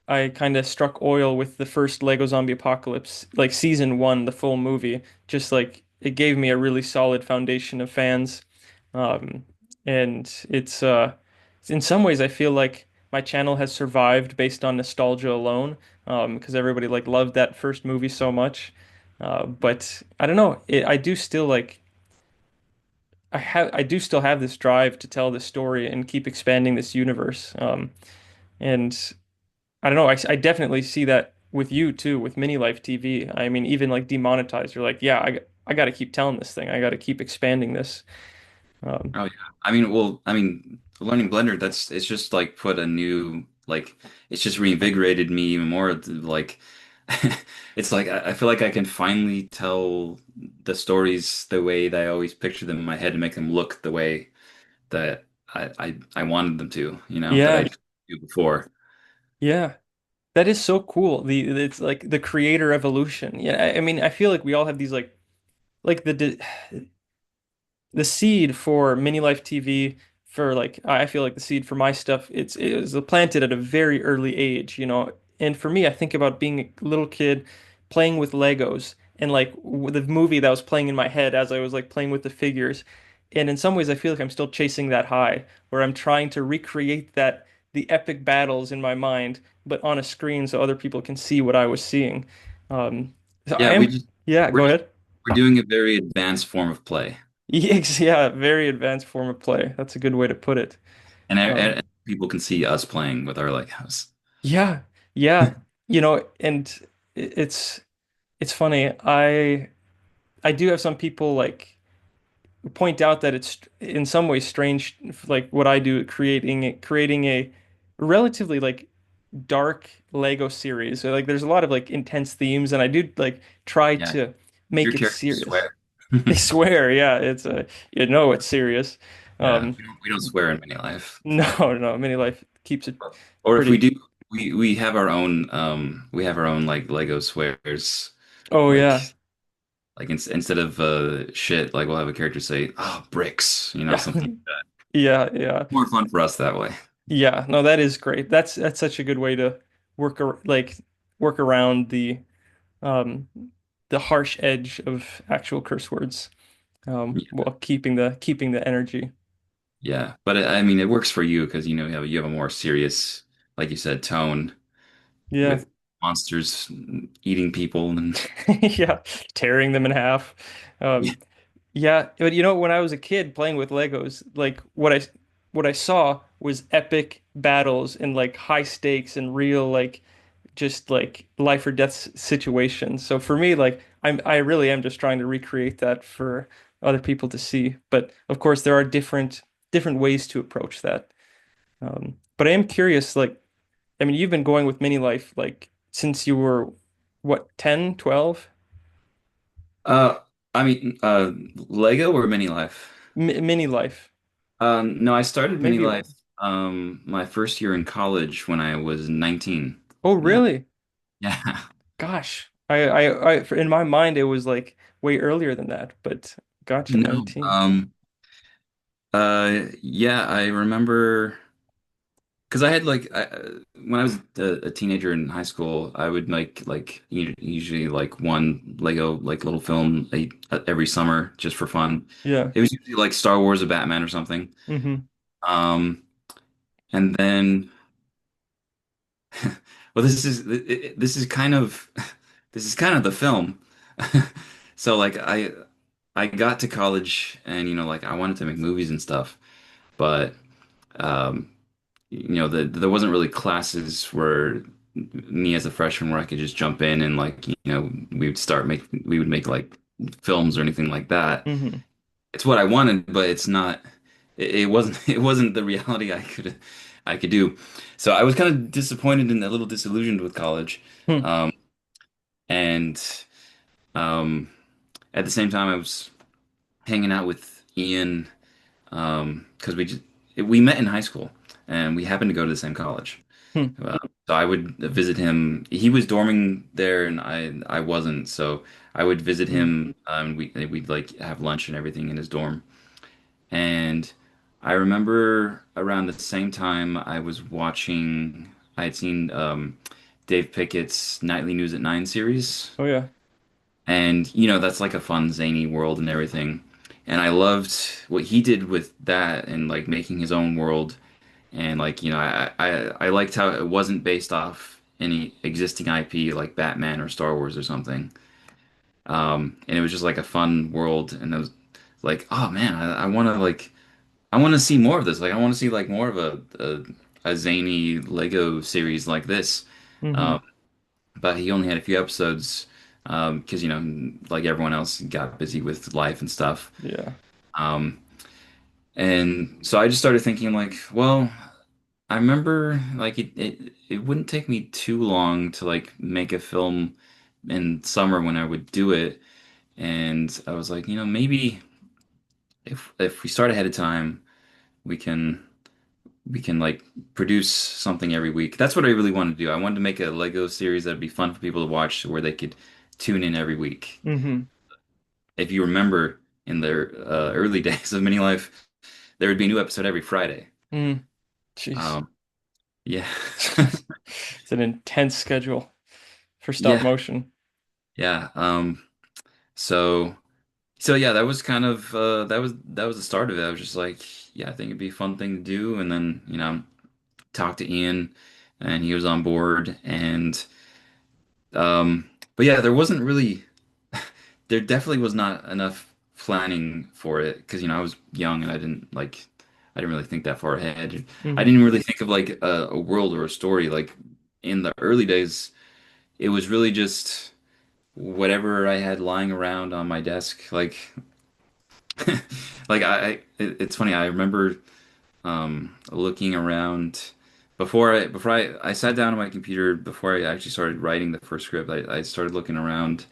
I kind of struck oil with the first Lego Zombie Apocalypse, like season one, the full movie. Just like it gave me a really solid foundation of fans. Um, and in some ways I feel like my channel has survived based on nostalgia alone, because everybody like loved that first movie so much. But I don't know, I do still like I do still have this drive to tell this story and keep expanding this universe. And I don't know. I definitely see that with you too, with Minilife TV. I mean, even like demonetized, you're like, yeah, I got to keep telling this thing. I got to keep expanding this. Um, Oh yeah. I mean, learning Blender, it's just like put a new like it's just reinvigorated me even more. Like it's like I feel like I can finally tell the stories the way that I always picture them in my head and make them look the way that I wanted them to, that I yeah, didn't do before. yeah, that is so cool. It's like the creator evolution. Yeah, I mean, I feel like we all have these like the seed for Minilife TV for like I feel like the seed for my stuff it was planted at a very early age, you know. And for me, I think about being a little kid playing with Legos and like the movie that was playing in my head as I was like playing with the figures. And in some ways, I feel like I'm still chasing that high, where I'm trying to recreate that the epic battles in my mind, but on a screen so other people can see what I was seeing. So I Yeah, we am, just yeah, we're go just ahead. we're doing a very advanced form of play. Yeah, very advanced form of play. That's a good way to put it. And people can see us playing with our Legos. Yeah, yeah, you know, and it's funny. I do have some people like point out that it's in some ways strange, like what I do, creating a relatively like dark Lego series. So, like, there's a lot of like intense themes, and I do like try Yeah, to your make it characters serious. swear. They swear, yeah, it's a you know it's serious. Yeah, Um, we don't swear in many life. no, Mini Life keeps it Or if we pretty. do, we have our own like Lego swears. Oh yeah. Like instead of shit, like we'll have a character say, "Oh, bricks," Yeah. something like that. Yeah, yeah. More fun for us that way. Yeah. No, that is great. That's such a good way to like work around um the harsh edge of actual curse words, Yeah, while keeping the energy. yeah. But I mean, it works for you because you have a more serious, like you said, tone Yeah. with monsters eating people and Yeah. Tearing them in half. yeah, Um yeah, but you know, when I was a kid playing with Legos, like what I saw was epic battles and like high stakes and real like just like life or death situations. So for me, like I really am just trying to recreate that for other people to see. But of course, there are different ways to approach that. But I am curious, like, I mean, you've been going with Mini Life like since you were what, 10, 12? Uh, I mean, Lego or Mini Life? Mini Life. No, I started Mini Maybe. Life my first year in college when I was 19. Oh, Yeah. really? Yeah. Gosh. In my mind, it was like way earlier than that, but gotcha, No. 19. Yeah, I remember because I had when I was a teenager in high school, I would make like usually like one Lego like little film every summer just for fun. Yeah. It was usually like Star Wars or Batman or something. Mm-hmm. Um, and then well, this is kind of this is kind of the film. So like I got to college and like I wanted to make movies and stuff, but um there wasn't really classes where me as a freshman where I could just jump in and like we would make like films or anything like that. Mm-hmm. It's what I wanted, but it's not. It wasn't. It wasn't the reality I could do. So I was kind of disappointed and a little disillusioned with college. Hmm. Um, and um, at the same time, I was hanging out with Ian because we met in high school and we happened to go to the same college. Hmm. So I would visit him. He was dorming there, and I wasn't. So I would visit Mm. him. We'd like have lunch and everything in his dorm. And I remember around the same time I was watching. I had seen Dave Pickett's Nightly News at Nine series, Oh yeah. and that's like a fun zany world and everything. And I loved what he did with that and like making his own world. And like, I liked how it wasn't based off any existing IP like Batman or Star Wars or something. And it was just like a fun world. And it was like, oh man, I want to I want to see more of this. Like, I want to see like more of a zany Lego series like this. Hmm. Um, but he only had a few episodes because like everyone else got busy with life and stuff. Yeah. Um, and so I just started thinking like, well, I remember like it wouldn't take me too long to like make a film in summer when I would do it. And I was like, maybe if we start ahead of time, we can we can like produce something every week. That's what I really wanted to do. I wanted to make a Lego series that'd be fun for people to watch where they could tune in every week. Hmm. If you remember in the early days of Minilife, there would be a new episode every Friday. Mm. Jeez. Um, yeah. It's an intense schedule for stop Yeah. motion. Yeah. So so yeah, that was kind of that was the start of it. I was just like, yeah, I think it'd be a fun thing to do, and then talked to Ian, and he was on board, and but yeah, there definitely was not enough planning for it because I was young and I didn't really think that far ahead. I Hmm. didn't really think of like a world or a story like in the early days. It was really just whatever I had lying around on my desk, like it's funny. I remember looking around before I sat down on my computer before I actually started writing the first script. I started looking around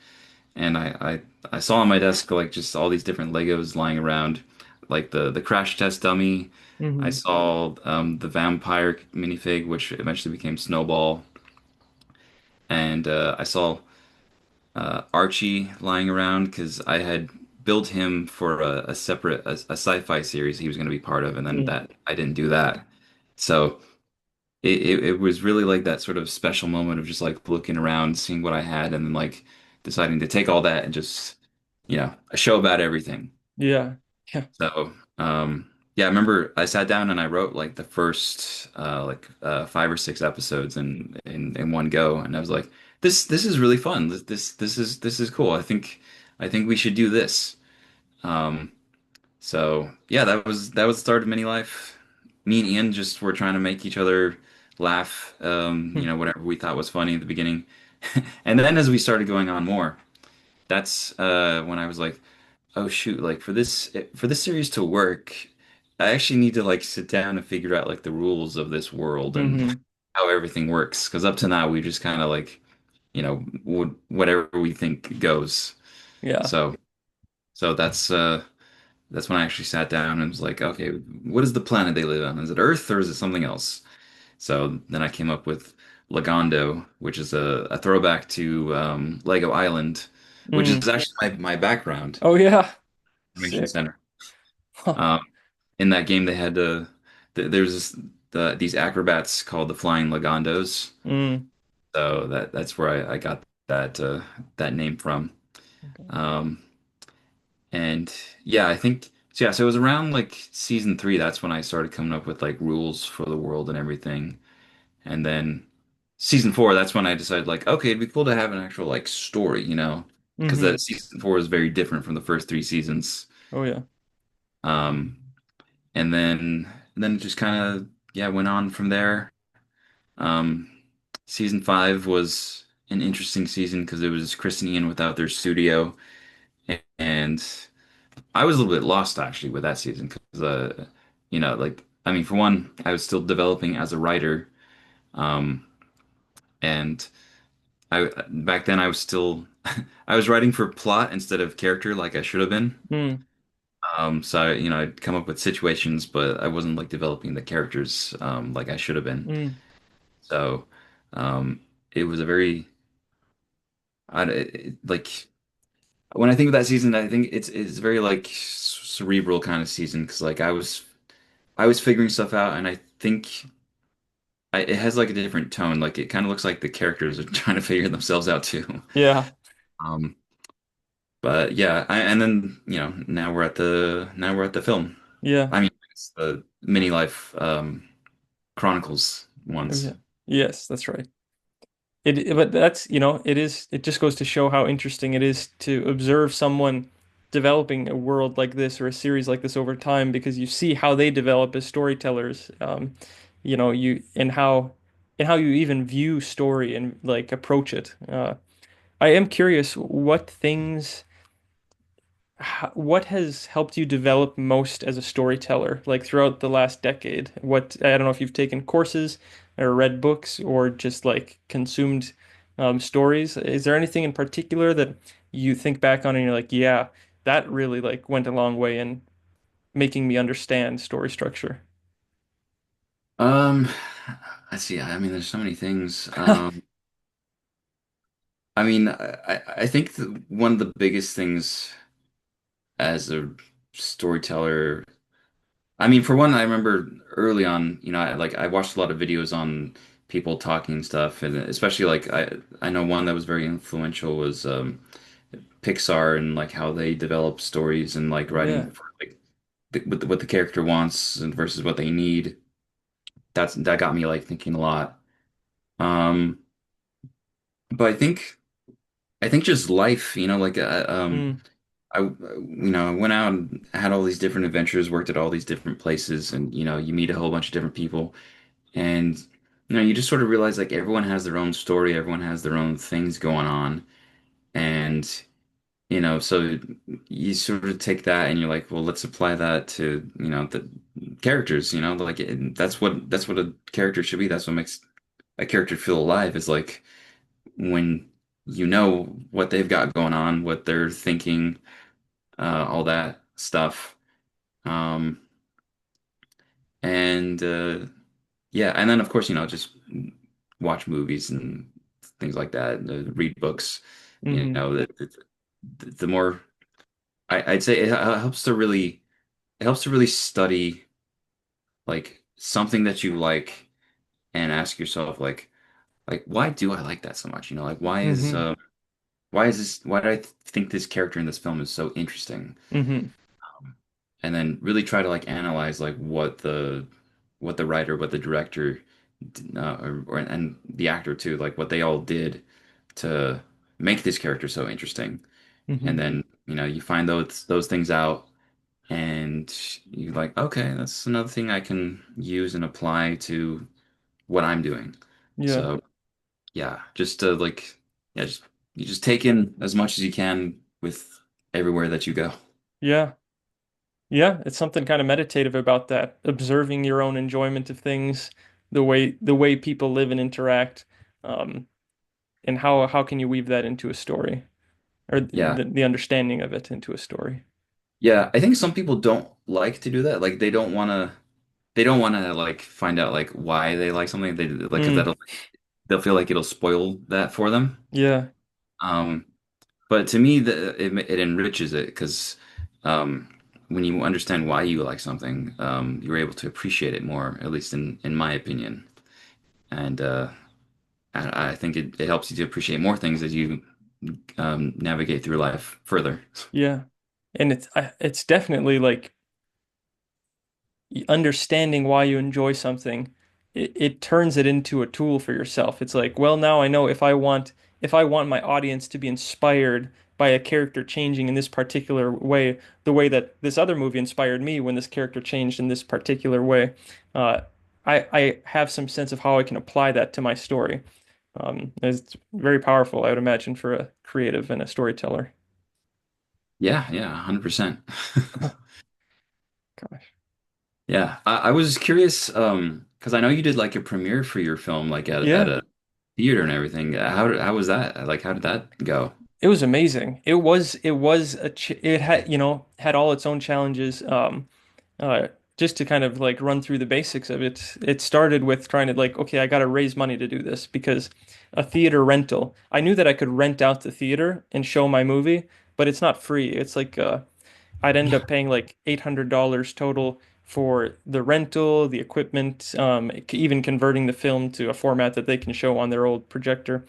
and I saw on my desk like just all these different Legos lying around, like the crash test dummy. I Hmm. saw the vampire minifig, which eventually became Snowball, and I saw Archie lying around because I had built him for a separate a sci-fi series he was going to be part of, and then Mm. that I didn't do that. So it was really like that sort of special moment of just like looking around, seeing what I had, and then like deciding to take all that and just a show about everything. Yeah. Yeah. So yeah, I remember I sat down and I wrote like the first 5 or 6 episodes in one go, and I was like, this is really fun. This is cool. I think we should do this. Um, so yeah, that was the start of Mini Life. Me and Ian just were trying to make each other laugh. Whatever we thought was funny at the beginning, and then as we started going on more, that's when I was like, oh shoot, like for this series to work, I actually need to like sit down and figure out like the rules of this world and Hmm. how everything works. Because up to now we just kind of like whatever we think goes. Yeah. So that's when I actually sat down and was like, okay, what is the planet they live on? Is it Earth or is it something else? So then I came up with Lagondo, which is a throwback to Lego Island, which Mm. is actually my background, Oh yeah. Information Sick. Center. Huh. Um, in that game, they had there's these acrobats called the Flying Lagondos. Mm. So that's where I got that name from. Okay. Um, and yeah, I think so. Yeah, so it was around like season 3. That's when I started coming up with like rules for the world and everything. And then season 4, that's when I decided like, okay, it'd be cool to have an actual like story, because Hmm. that season 4 is very different from the first 3 seasons. Oh yeah. Um, and then it just kind of yeah went on from there. Um, season 5 was an interesting season because it was Chris and Ian without their studio, and I was a little bit lost actually with that season because like I mean for one I was still developing as a writer, um, and I back then I was still I was writing for plot instead of character like I should have been. Mm. So I'd come up with situations, but I wasn't like developing the characters like I should have been. Mm. So It was a very like when I think of that season, I think it's very like cerebral kind of season because like I was figuring stuff out, and I think it has like a different tone. Like it kind of looks like the characters are trying to figure themselves out too. Yeah. Um, but yeah, and then now we're at the film. Yeah. I mean, it's the mini life Chronicles Oh, ones. yeah. Yes, that's right. But that's, it just goes to show how interesting it is to observe someone developing a world like this or a series like this over time because you see how they develop as storytellers. And how you even view story and like approach it. I am curious what has helped you develop most as a storyteller, like throughout the last decade? I don't know if you've taken courses or read books or just like consumed stories. Is there anything in particular that you think back on and you're like, yeah, that really like went a long way in making me understand story structure? Um, let's see. I mean, there's so many things. I mean, I think one of the biggest things as a storyteller. I mean, for one, I remember early on, I watched a lot of videos on people talking stuff, and especially like I know one that was very influential was Pixar and like how they develop stories and like Yeah. writing for like what the character wants and versus what they need. That got me like thinking a lot. Um, but I think just life, Mm, I went out and had all these different adventures, worked at all these different places, and you meet a whole bunch of different people, and you just sort of realize like everyone has their own story, everyone has their own things going on, and so you sort of take that and you're like, well, let's apply that to the characters, like that's what a character should be. That's what makes a character feel alive is like when you know what they've got going on, what they're thinking, all that stuff. Um, and yeah, and then of course, just watch movies and things like that, read books. hmm The more I'd say it it helps to really study like something that you like and ask yourself like why do I like that so much? Like hmm why do I think this character in this film is so interesting? hmm And then really try to like analyze like what the writer, what the director, and the actor too, like what they all did to make this character so interesting. And hmm then, you find those things out and you're like, okay, that's another thing I can use and apply to what I'm doing. Yeah. So yeah, just to like yeah, just you just take in as much as you can with everywhere that you go. Yeah. Yeah, it's something kind of meditative about that, observing your own enjoyment of things, the way people live and interact, um, and how can you weave that into a story or Yeah. the understanding of it into a story. Yeah, I think some people don't like to do that. Like they don't want to like find out like why they like something. They like because Mm, they'll feel like it'll spoil that for them. yeah, Um, but to me, it enriches it because when you understand why you like something, you're able to appreciate it more, at least in my opinion. And I think it helps you to appreciate more things as you navigate through life further. yeah, and it's definitely like understanding why you enjoy something, it turns it into a tool for yourself. It's like, well, now I know if I want my audience to be inspired by a character changing in this particular way, the way that this other movie inspired me when this character changed in this particular way, uh, I have some sense of how I can apply that to my story. It's very powerful, I would imagine, for a creative and a storyteller. Yeah, yeah, 100%. Gosh. Yeah, I was curious, because I know you did like a premiere for your film, like at Yeah. a theater and everything. How was that? Like, how did that go? It was amazing. It was it had all its own challenges. just to kind of like run through the basics of it, it started with trying to like, okay, I got to raise money to do this because a theater rental, I knew that I could rent out the theater and show my movie, but it's not free. It's like I'd end up paying like $800 total for the rental, the equipment, even converting the film to a format that they can show on their old projector.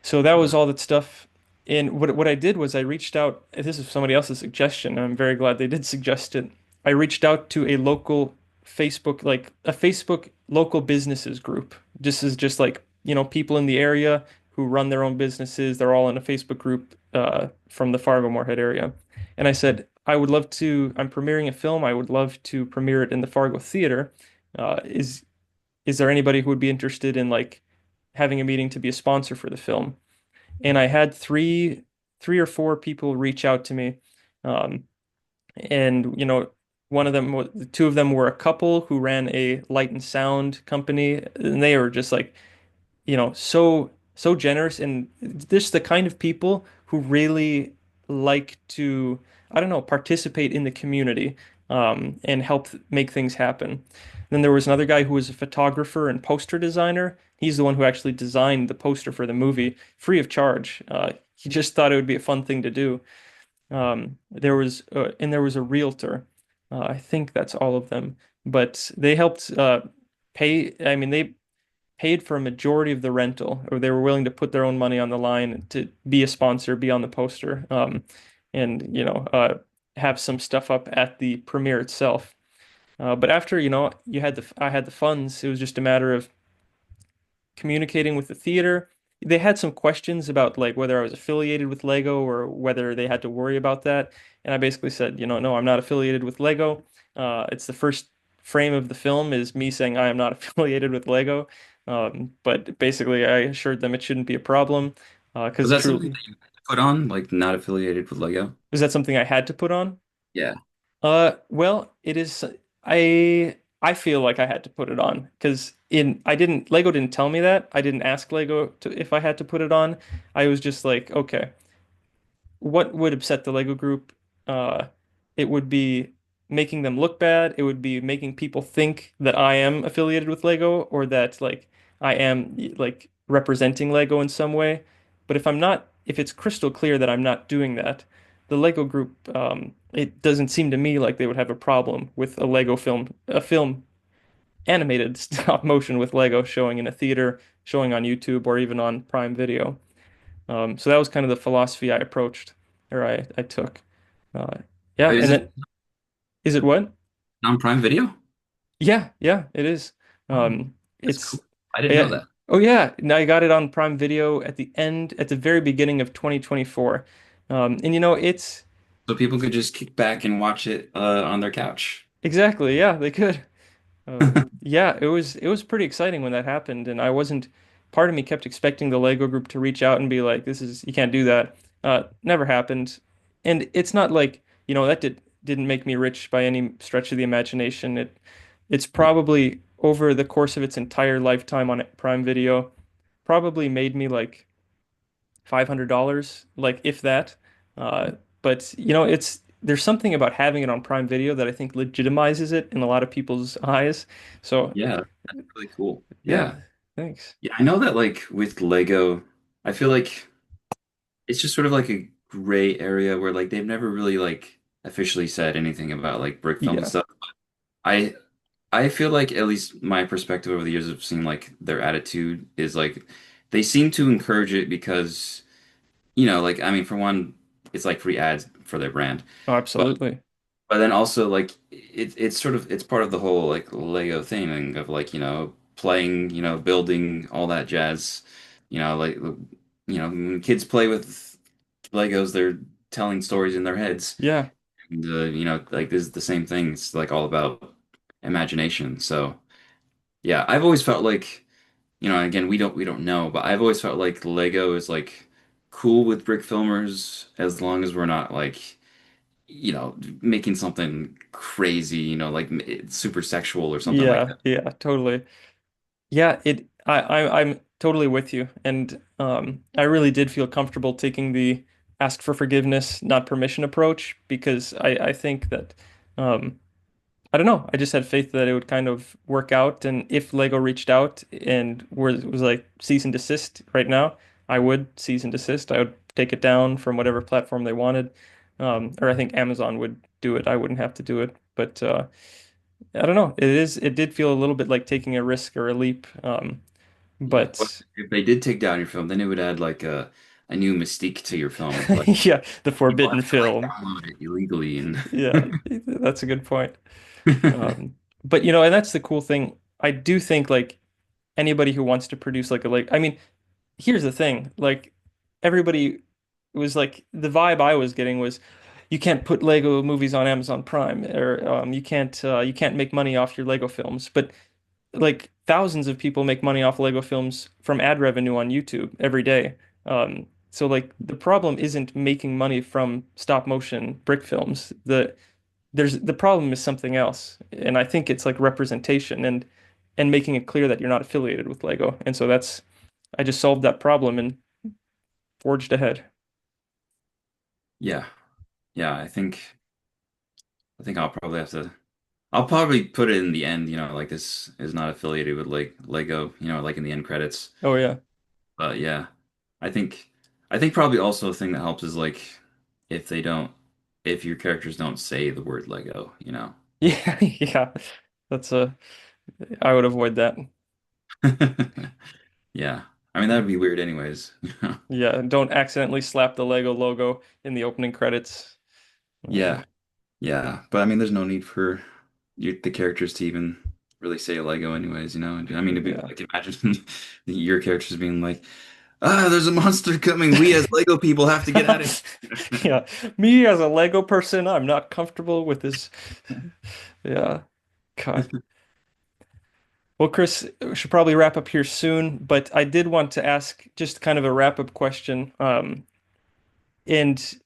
So that was all that stuff. And what I did was I reached out. This is somebody else's suggestion. And I'm very glad they did suggest it. I reached out to a local Facebook, like a Facebook local businesses group. This is just like, people in the area who run their own businesses. They're all in a Facebook group from the Fargo Moorhead area. And I said, I would love to, I'm premiering a film. I would love to premiere it in the Fargo Theater. Is there anybody who would be interested in like having a meeting to be a sponsor for the film? And I had three or four people reach out to me. Um, and one of them, the two of them were a couple who ran a light and sound company, and they were just like, so generous and just the kind of people who really like to, I don't know, participate in the community, and help make things happen. Then there was another guy who was a photographer and poster designer. He's the one who actually designed the poster for the movie free of charge. He just thought it would be a fun thing to do. There was a realtor. I think that's all of them, but they helped pay. I mean, they paid for a majority of the rental, or they were willing to put their own money on the line to be a sponsor, be on the poster, and have some stuff up at the premiere itself. But after, I had the funds, it was just a matter of communicating with the theater. They had some questions about like whether I was affiliated with Lego or whether they had to worry about that. And I basically said, no, I'm not affiliated with Lego. It's the first frame of the film is me saying I am not affiliated with Lego. But basically, I assured them it shouldn't be a problem Was because that something truly, that you put on, like not affiliated with Lego? was that something I had to put on? Yeah. Well, it is. I feel like I had to put it on because in I didn't Lego didn't tell me that. I didn't ask Lego if I had to put it on. I was just like, okay, what would upset the Lego group? Uh, it would be making them look bad. It would be making people think that I am affiliated with Lego or that like I am like representing Lego in some way. But if it's crystal clear that I'm not doing that, the Lego group, it doesn't seem to me like they would have a problem with a film animated stop motion with Lego showing in a theater, showing on YouTube or even on Prime Video. So that was kind of the philosophy I approached or I took. Uh, yeah, Wait, is and it then is it what? on Prime Video? Yeah, yeah, it is. Oh, that's It's cool. I didn't know yeah. that. Oh yeah, now I got it on Prime Video at the very beginning of 2024. And it's So people could just kick back and watch it on their couch. exactly, yeah, they could. Yeah, it was pretty exciting when that happened, and I wasn't. Part of me kept expecting the Lego group to reach out and be like, "This is you can't do that." Never happened, and it's not like that didn't make me rich by any stretch of the imagination. It's probably over the course of its entire lifetime on Prime Video, probably made me like $500, like if that. But it's there's something about having it on Prime Video that I think legitimizes it in a lot of people's eyes. So Yeah, that's really cool. yeah, Yeah. thanks. Yeah, I know that like with Lego, I feel like it's just sort of like a gray area where like they've never really like officially said anything about like brick film and Yeah. stuff. I I feel like at least my perspective over the years of seeing like their attitude is like they seem to encourage it because like I mean for one, it's like free ads for their brand. Oh, But absolutely. but then also like it's sort of it's part of the whole like Lego thing of like, playing, building all that jazz. Like when kids play with Legos, they're telling stories in their heads. Yeah. And like this is the same thing. It's like all about imagination. So yeah, I've always felt like, again, we don't know, but I've always felt like Lego is like cool with brick filmers as long as we're not like, making something crazy, like it's super sexual or something like Yeah. that. Yeah. Totally. Yeah. I'm totally with you, and I really did feel comfortable taking the ask for forgiveness, not permission approach because I think that. Um, I don't know. I just had faith that it would kind of work out. And if Lego reached out and was like cease and desist right now, I would cease and desist. I would take it down from whatever platform they wanted. Or I think Amazon would do it. I wouldn't have to do it. But I don't know. It did feel a little bit like taking a risk or a leap. Yeah. But But if they did take down your film, then it would add like a new mystique to your film. Like yeah, the people forbidden have to like film. download it illegally and Yeah, that's a good point. But and that's the cool thing. I do think like anybody who wants to produce I mean, here's the thing, like everybody was like the vibe I was getting was you can't put Lego movies on Amazon Prime or you can't make money off your Lego films. But like thousands of people make money off Lego films from ad revenue on YouTube every day. So like the problem isn't making money from stop motion brick films. The problem is something else, and I think it's like representation and making it clear that you're not affiliated with Lego. And so that's I just solved that problem and forged ahead. yeah. Yeah, I think I'll probably put it in the end, like this is not affiliated with like Lego, like in the end credits. Oh yeah. But yeah, I think I think probably also a thing that helps is like if they don't if your characters don't say the word Lego. Yeah, yeah. That's a I would avoid that. Yeah. I mean that'd be weird anyways. Yeah, don't accidentally slap the Lego logo in the opening credits. Yeah. Yeah. But I mean there's no need for the characters to even really say Lego anyways. I mean it'd be Yeah. like imagine your characters being like, there's a monster coming. We as Lego people have to get out of here. Yeah. Me as a Lego person, I'm not comfortable with this. Yeah. God. Well, Chris, we should probably wrap up here soon, but I did want to ask just kind of a wrap-up question. And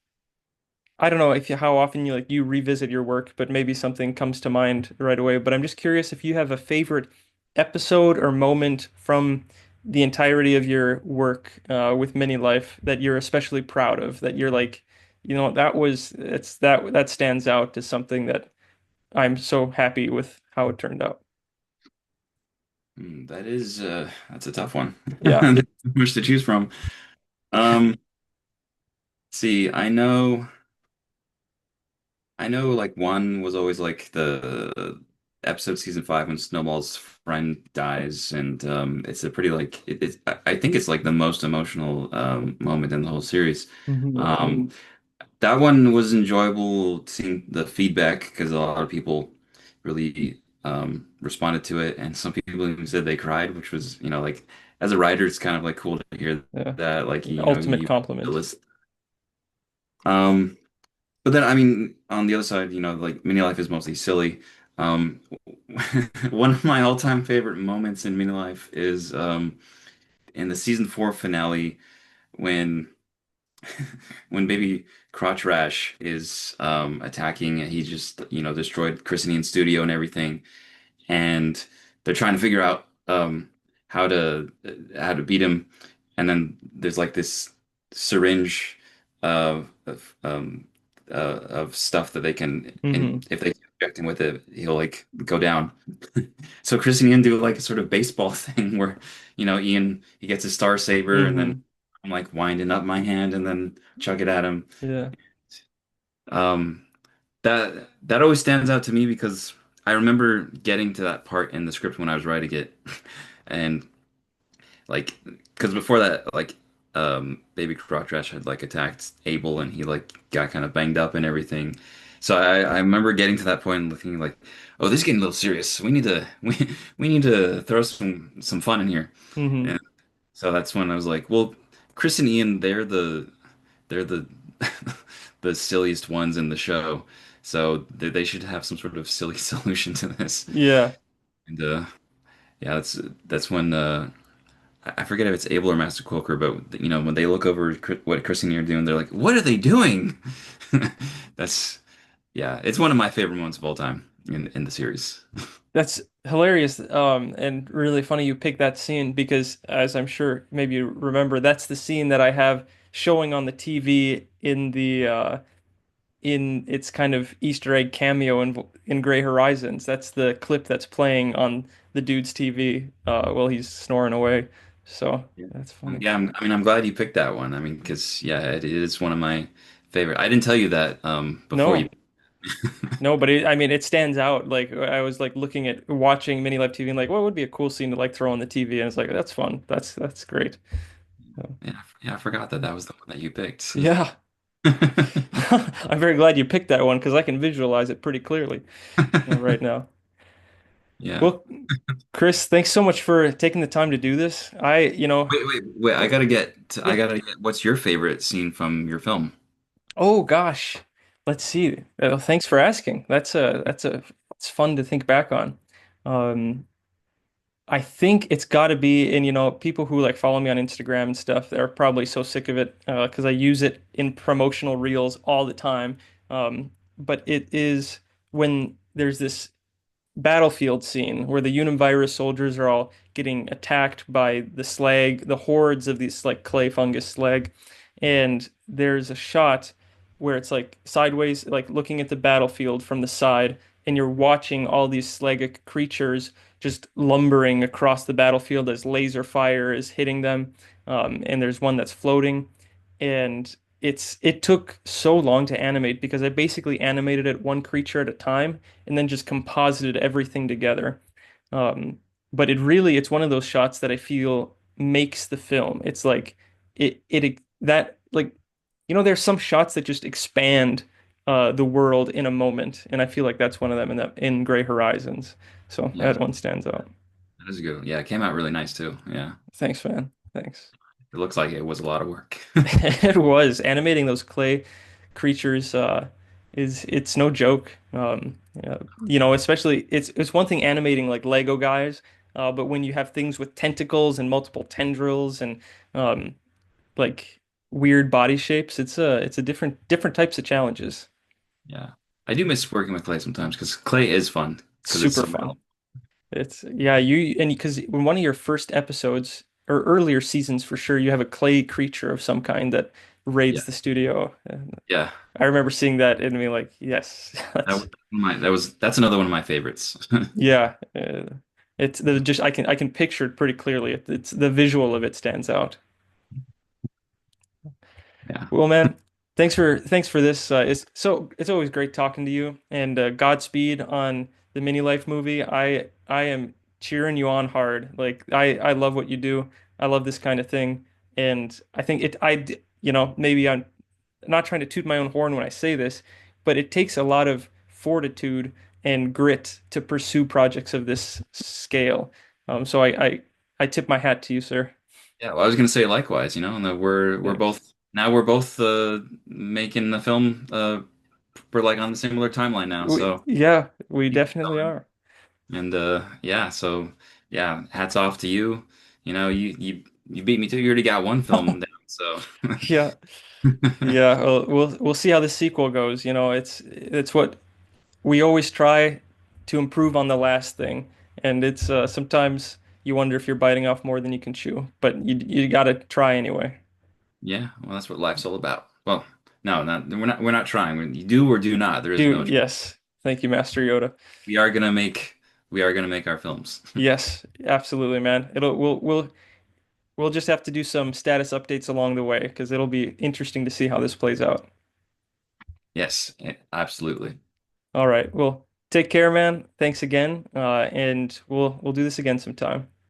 I don't know if how often you revisit your work, but maybe something comes to mind right away. But I'm just curious if you have a favorite episode or moment from the entirety of your work with Minilife that you're especially proud of, that you're like, that stands out as something that I'm so happy with how it turned out. That's a tough one. Yeah. There's so much to choose from. Um, see, I know like one was always like the episode season 5 when Snowball's friend dies, and it's a pretty like I think it's like the most emotional moment in the whole series. Hmm. That one was enjoyable seeing the feedback because a lot of people really responded to it, and some people even said they cried, which was, like as a writer, it's kind of like cool to hear Yeah. that, like, Ultimate you compliment. list. Um, but then, I mean, on the other side, like mini life is mostly silly. Um, one of my all-time favorite moments in mini life is in the season 4 finale when baby Crotch Rash is attacking and he just destroyed Chris and Ian's studio and everything, and they're trying to figure out how to beat him, and then there's like this syringe of stuff that they can, Hmm. and if they inject him with it he'll like go down. So Chris and Ian do like a sort of baseball thing where Ian he gets his Star Saber, and then Hmm. I'm like winding up my hand and then chuck it at him. Yeah. Um, that always stands out to me because I remember getting to that part in the script when I was writing it, and like because before that, like Baby Croc Trash had like attacked Abel and he like got kind of banged up and everything. So I remember getting to that point and looking like, oh, this is getting a little serious. We need to throw some fun in here. Hmm. And so that's when I was like, well, Chris and Ian, they're the the silliest ones in the show, so they should have some sort of silly solution to this. Yeah. And yeah, that's when I forget if it's Abel or Master Quilker, but when they look over what Chris and Ian are doing, they're like, "What are they doing?" That's yeah, it's one of my favorite moments of all time in the series. That's hilarious, and really funny you picked that scene because, as I'm sure maybe you remember, that's the scene that I have showing on the TV in its kind of Easter egg cameo in Gray Horizons. That's the clip that's playing on the dude's TV while he's snoring away. So Yeah. that's funny. Yeah, I mean, I'm glad you picked that one. I mean, because yeah, it is one of my favorite. I didn't tell you that before you. No, no, but I mean, it stands out. Like I was like looking at watching Minilife TV and like, what would be a cool scene to like throw on the TV? And it's like, that's fun. That's great. So, Yeah, yeah, I forgot that that was the one that you picked. yeah, I'm very glad you picked that one because I can visualize it pretty clearly right now. Yeah. Well, Chris, thanks so much for taking the time to do this. Wait. Oh, I yeah. gotta get. What's your favorite scene from your film? Oh gosh. Let's see. Thanks for asking. It's fun to think back on. Um, I think it's got to be, and people who like follow me on Instagram and stuff, they're probably so sick of it because I use it in promotional reels all the time. But it is when there's this battlefield scene where the Univirus soldiers are all getting attacked by the slag, the hordes of these like clay fungus slag. And there's a shot where it's like sideways, like looking at the battlefield from the side, and you're watching all these slagic creatures just lumbering across the battlefield as laser fire is hitting them. And there's one that's floating. And it took so long to animate because I basically animated it one creature at a time and then just composited everything together. Um, but it's one of those shots that I feel makes the film. It's like it that like there's some shots that just expand the world in a moment, and I feel like that's one of them in Gray Horizons. So Yeah, that one stands out. that is good. Yeah, it came out really nice too. Yeah, Thanks, man. Thanks. it looks like it was a lot of work. It was animating those clay creatures it's no joke. Yeah, especially it's one thing animating like Lego guys, but when you have things with tentacles and multiple tendrils and um, like weird body shapes, it's a different types of challenges. Yeah, I do miss working with clay sometimes because clay is fun because it's Super so fun. malleable. It's yeah, you and because in one of your first episodes or earlier seasons for sure, you have a clay creature of some kind that Yeah, raids the studio. yeah. I remember seeing that and being like, yes, That was that's another one of my favorites. yeah. It's the just I can picture it pretty clearly. It's the visual of it stands out. Yeah. Well, man, thanks for this. It's always great talking to you, and Godspeed on the Minilife movie. I am cheering you on hard. Like I love what you do. I love this kind of thing, and I think maybe I'm not trying to toot my own horn when I say this, but it takes a lot of fortitude and grit to pursue projects of this scale. So I tip my hat to you, sir. Yeah, well, I was gonna say likewise, and that Thanks. we're both making the film we're like on the similar timeline now, so Yeah, we keep definitely going. are. And yeah, so yeah, hats off to you. You beat me too. You already got one film down, so Yeah, yeah. Well, we'll see how the sequel goes. It's what we always try to improve on the last thing, and it's sometimes you wonder if you're biting off more than you can chew, but you gotta try anyway. yeah, well, that's what life's all about. Well, no, we're not trying. You do or do not. There is no try. Yes, thank you, Master Yoda. We are gonna make we are gonna make our films. Yes, absolutely, man. We'll just have to do some status updates along the way because it'll be interesting to see how this plays out. Yes, absolutely. All right. Well, take care, man. Thanks again, and we'll do this again sometime.